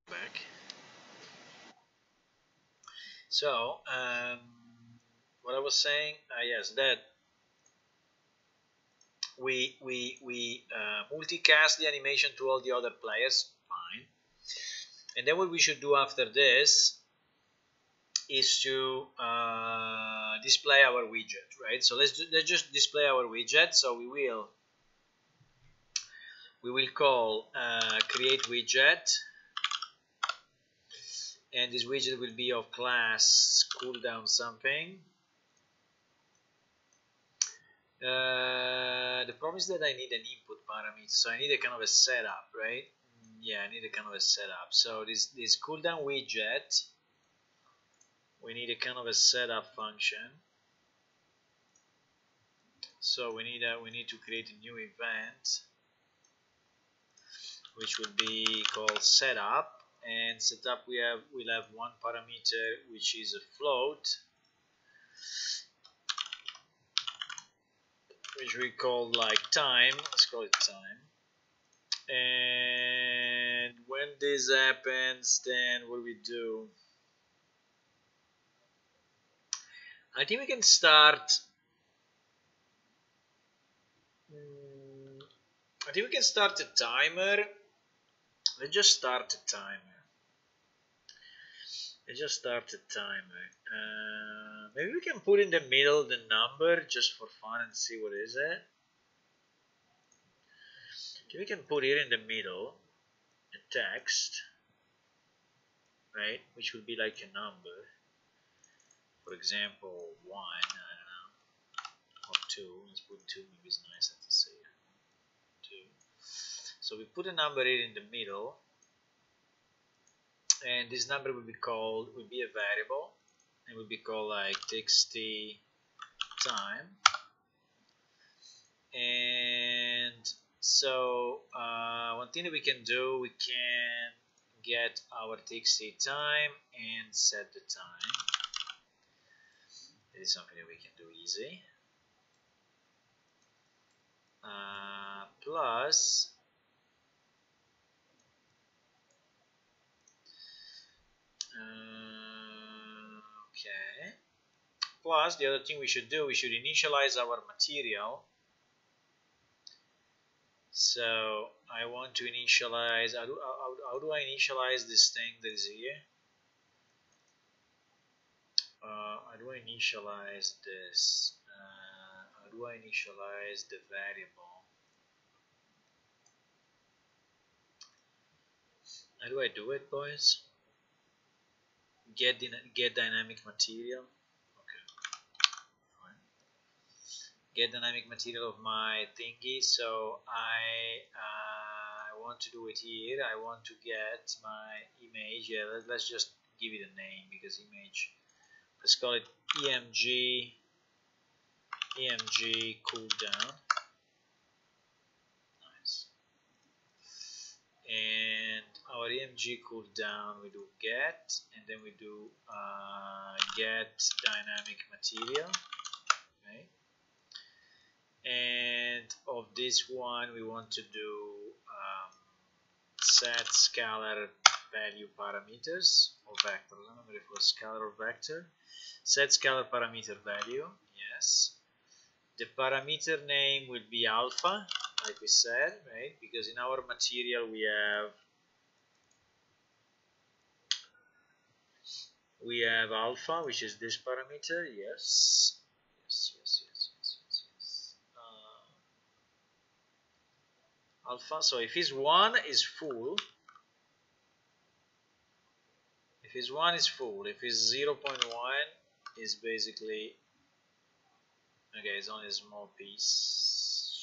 Back. So, what I was saying, yes, that we multicast the animation to all the other players, fine. And then what we should do after this is to display our widget, right? So let's just display our widget. So we will call create widget, and this widget will be of class cooldown something. The problem is that I need an input parameter, so I need a kind of a setup, right? yeah, I need a kind of a setup. So this cooldown widget, we need a kind of a setup function. So we need to create a new event, which will be called setup. And setup we'll have one parameter which is a float, which we call like time. Let's call it time. And when this happens, then what do we do? I think we can start. I think we can start a timer. Let's just start a timer. Maybe we can put in the middle the number just for fun and see what is it. We can put here in the middle a text, right, which would be like a number. For example, 1, I don't know, or 2. Let's put 2, maybe it's nicer to say 2. So we put a number here in the middle, and this number will be a variable, and will be called like txt time. And so one thing that we can do, we can get our txt time and set the time. This is something that we can do easy. Plus okay. Plus the other thing we should do, we should initialize our material. So I want to initialize. How do I initialize this thing that is here? How do I initialize this? How do I initialize the variable? How do I do it, boys? Get dynamic material. Okay, fine. Get dynamic material of my thingy. So I want to do it here. I want to get my image. Yeah, let's just give it a name, because image. Let's call it EMG cooldown. Nice. And our EMG cooldown, we do get, and then we do get dynamic material. Okay. And of this one, we want to do set scalar value parameters or vector. I don't know if it was scalar or vector. Set scalar parameter value. Yes. The parameter name will be alpha, like we said, right? Because in our material we have alpha, which is this parameter. Yes. Alpha. So if his 1 is full, if his 0.1 is basically okay, it's only a small piece.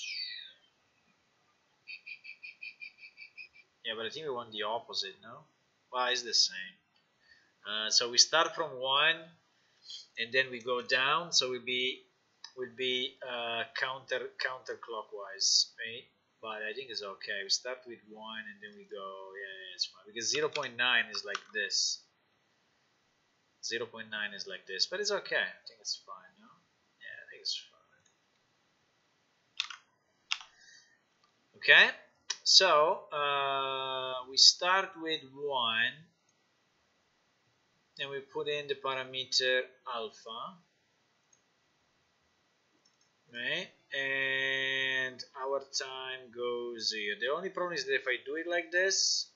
Yeah, but I think we want the opposite, no? Well, it's the same. So we start from 1 and then we go down, so we'll be counterclockwise, right? But I think it's okay. We start with 1 and then we go, yeah, it's fine, because 0.9 is like this. 0.9 is like this, but it's okay. I think it's fine, no? Yeah, I think it's fine. Okay, so we start with 1 and we put in the parameter alpha, right? And our time goes here. The only problem is that if I do it like this,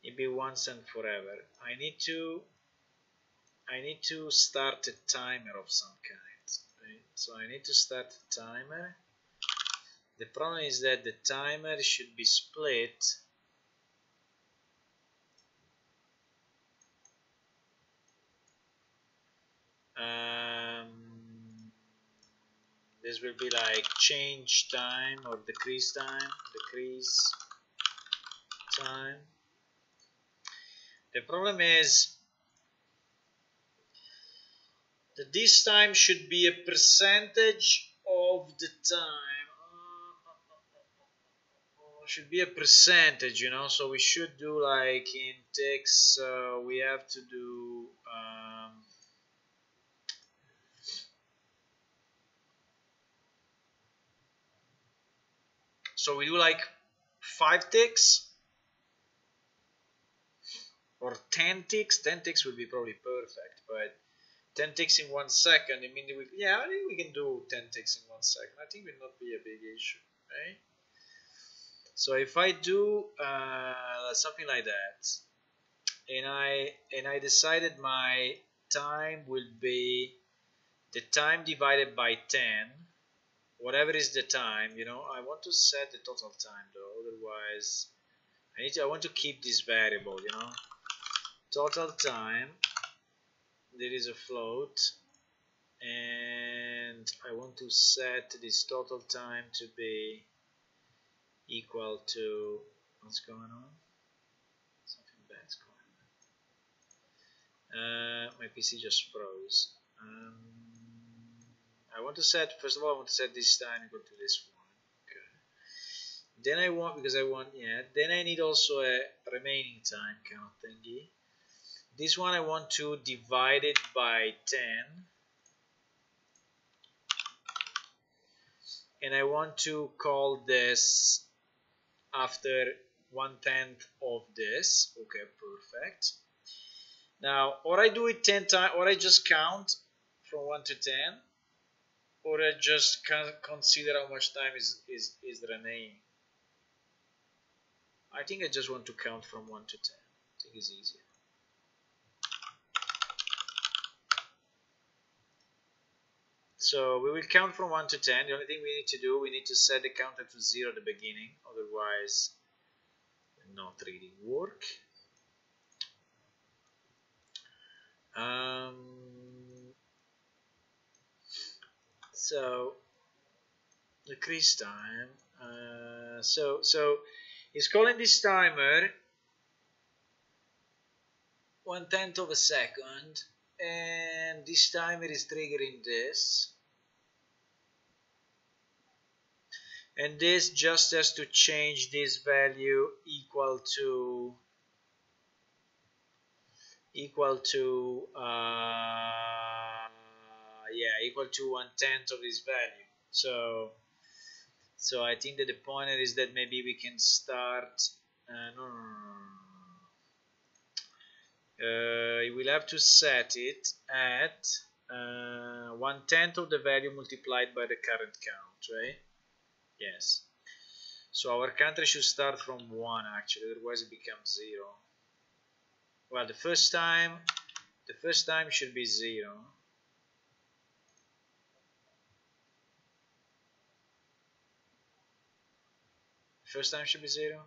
it'd be once and forever. I need to start a timer of some kind, right? So I need to start a timer. The problem is that the timer should be split this will be like change time or decrease time, decrease time. The problem is that this time should be a percentage of the time. Should be a percentage, you know. So we should do like in ticks. We have to do. So we do like 5 ticks or 10 ticks. 10 ticks would be probably perfect, but 10 ticks in 1 second. I mean, I think we can do 10 ticks in 1 second. I think it will not be a big issue, right? So if I do something like that, and I decided my time will be the time divided by 10, whatever is the time, you know. I want to set the total time though, otherwise I want to keep this variable, you know. Total time, there is a float, and I want to set this total time to be equal to, what's going on? Something bad's going on. My PC just froze. I want to set, first of all, I want to set this time equal to this one. Okay. Then I want, because I want, yeah, then I need also a remaining time kind of thingy. This one I want to divide it by 10. And I want to call this after 1/10 of this. Okay, perfect. Now, or I do it 10 times, or I just count from 1 to 10, or I just consider how much time is remaining. I think I just want to count from 1 to 10. I think it's easier. So we will count from 1 to 10. The only thing we need to do, we need to set the counter to 0 at the beginning, otherwise it will not really work. So decrease time. So it's calling this timer 1/10 of a second, and this timer is triggering this, and this just has to change this value equal to equal to 1/10 of this value. So I think that the pointer is that maybe we can start. We'll have to set it at 1/10 of the value multiplied by the current count, right? Yes. So our counter should start from 1 actually, otherwise it becomes 0. Well, the first time should be 0. First time should be 0.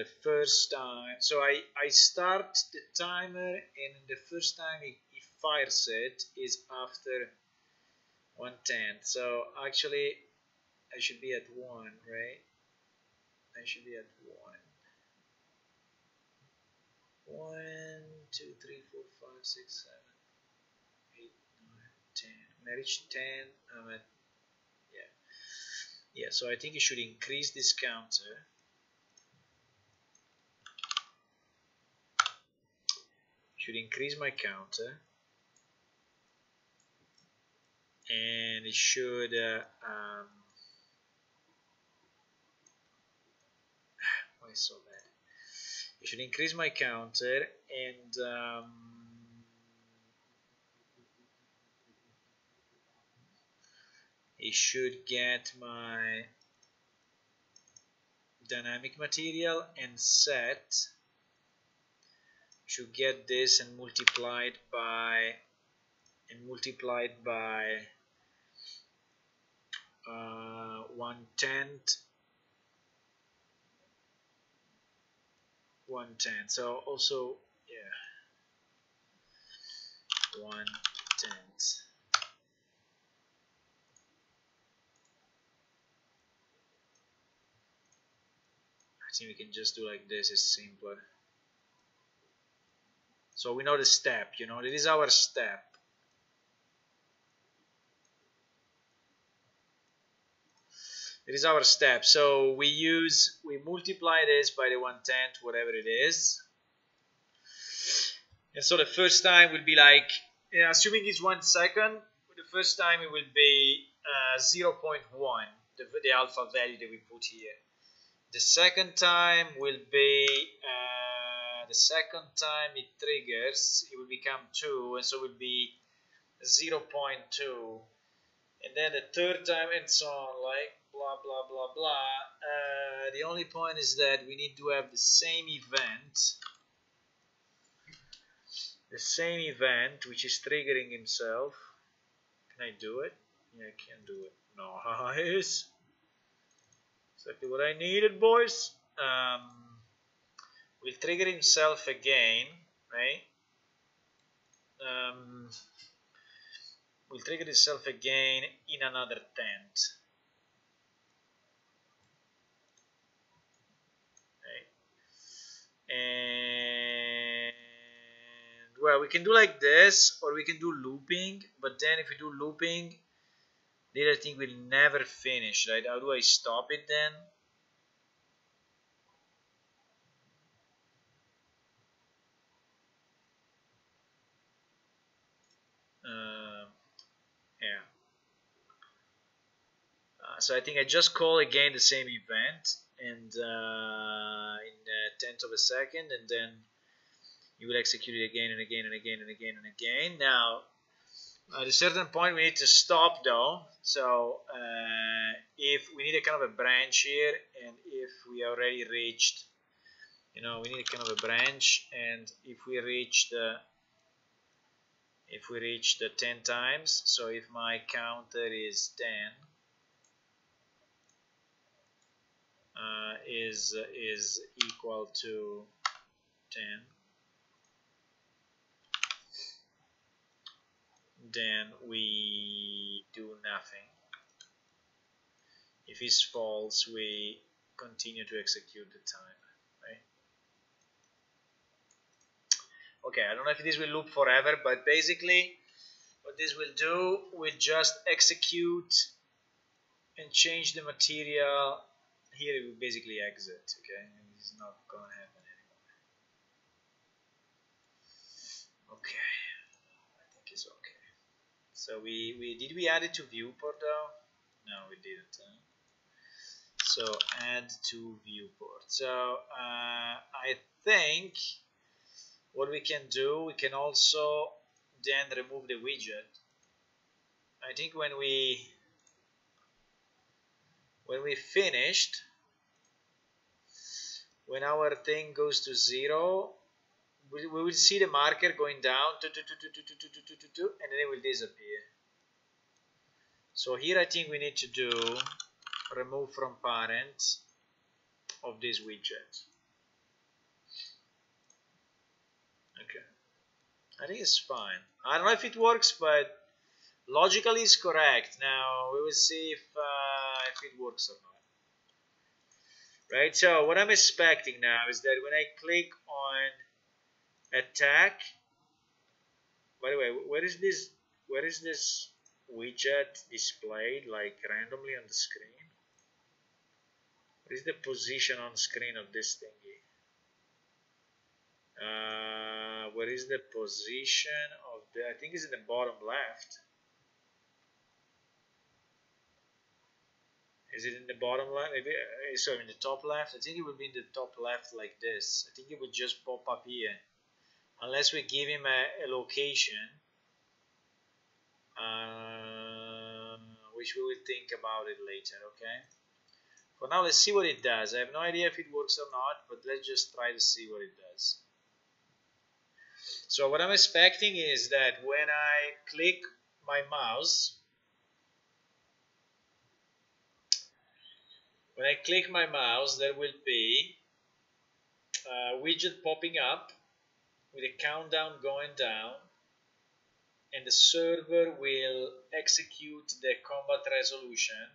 The first time, so I start the timer, and the first time it fires it is after 1/10. So actually I should be at 1, right? I should be at 1. 1, 2, 3, 4, 5, 6, 7, 8, 9, 10. When I reach 10, I'm at, yeah. So I think you should increase this counter. Should increase my counter, and it should why so bad? It should increase my counter, and it should get my dynamic material and set. Should get this and multiplied by 1/10. So also, yeah, 1/10. I think we can just do like this, it's simpler. So we know the step, you know, this is our step. It is our step. So we multiply this by the 1/10, whatever it is. And so the first time will be like, assuming it's 1 second, the first time it will be 0.1, the alpha value that we put here. The second time will be, the second time it triggers, it will become 2, and so it will be 0.2. And then the third time, and so on, like blah, blah, blah, blah. The only point is that we need to have the same event, which is triggering himself. Can I do it? Yeah, I can do it. Nice. Exactly what I needed, boys. Will trigger himself again, right? Will trigger itself again in another tent. Okay. And well, we can do like this, or we can do looping, but then if we do looping, the other thing will never finish, right? How do I stop it then? Yeah. So I think I just call again the same event, and in a tenth of a second, and then you will execute it again and again and again and again and again. Now, at a certain point, we need to stop though. So if we need a kind of a branch here, and if we already reached, we need a kind of a branch, and if we reach the 10 times, so if my counter is 10, is equal to 10, then we do nothing. If it's false, we continue to execute the time, right? Okay, I don't know if this will loop forever, but basically what this will do, we'll just execute and change the material. Here it will basically exit, okay? And it's not gonna happen anymore. Okay, I think it's okay. So did we add it to viewport though? No, we didn't. So add to viewport. So I think what we can do, we can also then remove the widget. I think when we finished, when our thing goes to 0, we will see the marker going down, and then it will disappear. So here I think we need to do remove from parent of this widget. Okay, I think it's fine. I don't know if it works, but logically it's correct. Now we will see if it works or not. Right, so what I'm expecting now is that when I click on attack, by the way, where is this widget displayed like randomly on the screen? What is the position on screen of this thingy? Where is the position of the, I think it's in the bottom left. Is it in the bottom left? Maybe, sorry, in the top left? I think it would be in the top left like this. I think it would just pop up here. Unless we give him a location. Which we will think about it later, okay? For now, let's see what it does. I have no idea if it works or not, but let's just try to see what it does. So what I'm expecting is that when I click my mouse, there will be a widget popping up with a countdown going down, and the server will execute the combat resolution,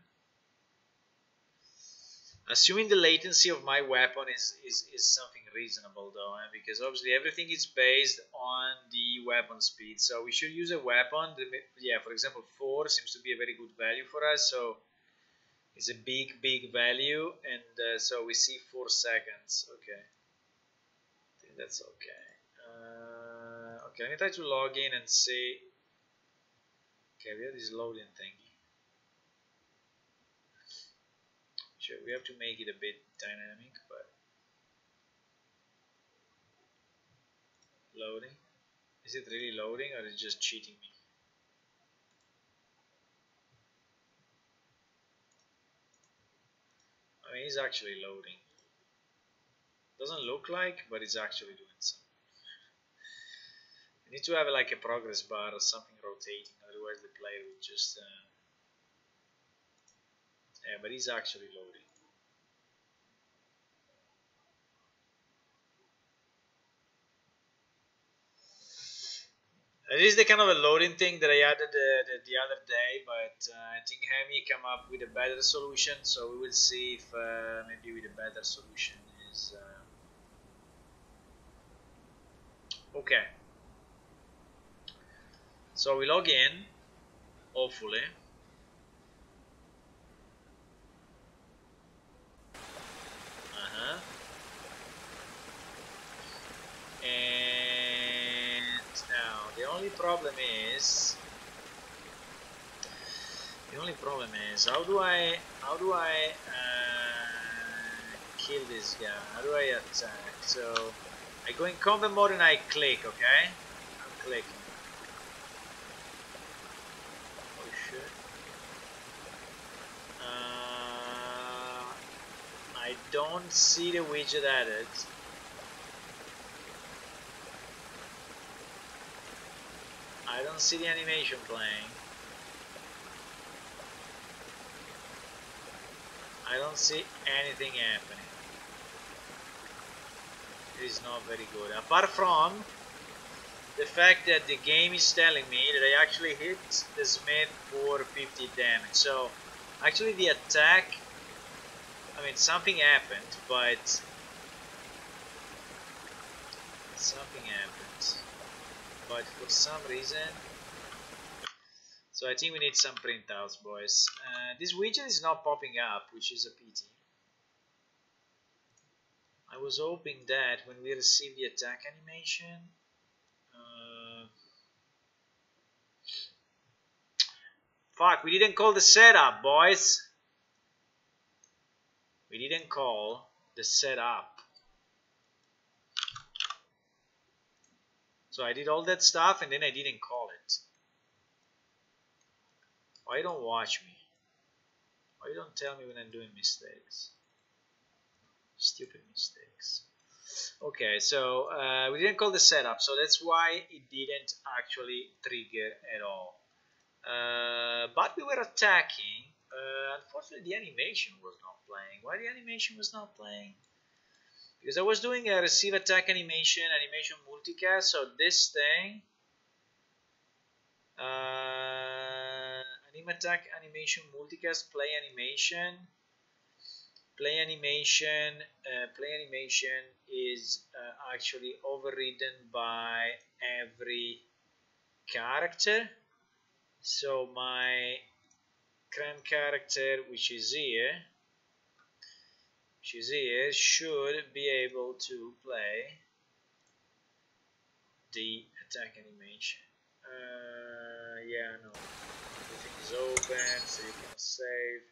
Assuming the latency of my weapon is something reasonable though, because obviously everything is based on the weapon speed. So we should use a weapon that, yeah, for example 4 seems to be a very good value for us, so it's a big value, and so we see 4 seconds. Okay, I think that's okay. Okay, let me try to log in and see. Okay, we have this loading thingy. Sure, we have to make it a bit dynamic, but loading. Is it really loading or is it just cheating me? I mean, it's actually loading. Doesn't look like, but it's actually doing something. You need to have like a progress bar or something rotating, otherwise the player will just yeah, but it's actually loading. It is the kind of a loading thing that I added the other day, but I think Hemi came up with a better solution, so we will see if maybe with a better solution is okay. So we log in, hopefully. And now the only problem is how do I kill this guy? How do I attack? So I go in combat mode and I click. Okay, I'm clicking. Oh shit! I don't see the widget added. I don't see the animation playing. I don't see anything happening. It is not very good. Apart from the fact that the game is telling me that I actually hit the Smith for 50 damage. So actually the attack, I mean something happened, but for some reason, so I think we need some printouts, boys. This widget is not popping up, which is a pity. I was hoping that when we receive the attack animation, fuck, we didn't call the setup, boys. We didn't call the setup. So I did all that stuff and then I didn't call it. Why don't watch me? Why don't tell me when I'm doing mistakes? Stupid mistakes. Okay, so we didn't call the setup, so that's why it didn't actually trigger at all. But we were attacking. Unfortunately, the animation was not playing. Why the animation was not playing? Because I was doing a receive attack animation multicast. So this thing, anim attack animation multicast play animation. Play animation is actually overridden by every character. So my cram character, which is here, should be able to play the attack animation. Yeah, no, everything is open, so you can save.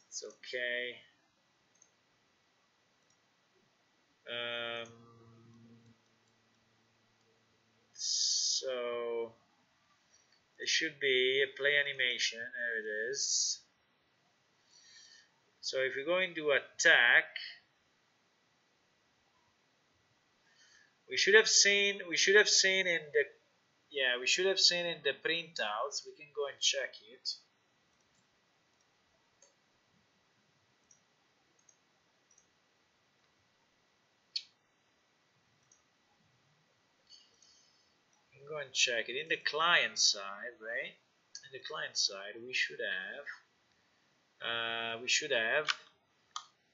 It's okay. So there should be a play animation. There it is. So if we go into attack, we should have seen in the printouts. We can go and check it. We can go and check it in the client side, right? In the client side, we should have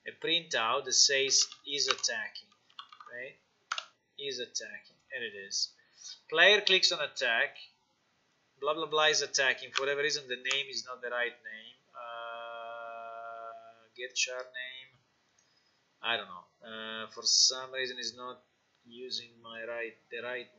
a printout that says is attacking, right? Is attacking, and it is. Player clicks on attack, blah blah blah is attacking. For whatever reason the name is not the right name. Get char name, I don't know. For some reason it's not using the right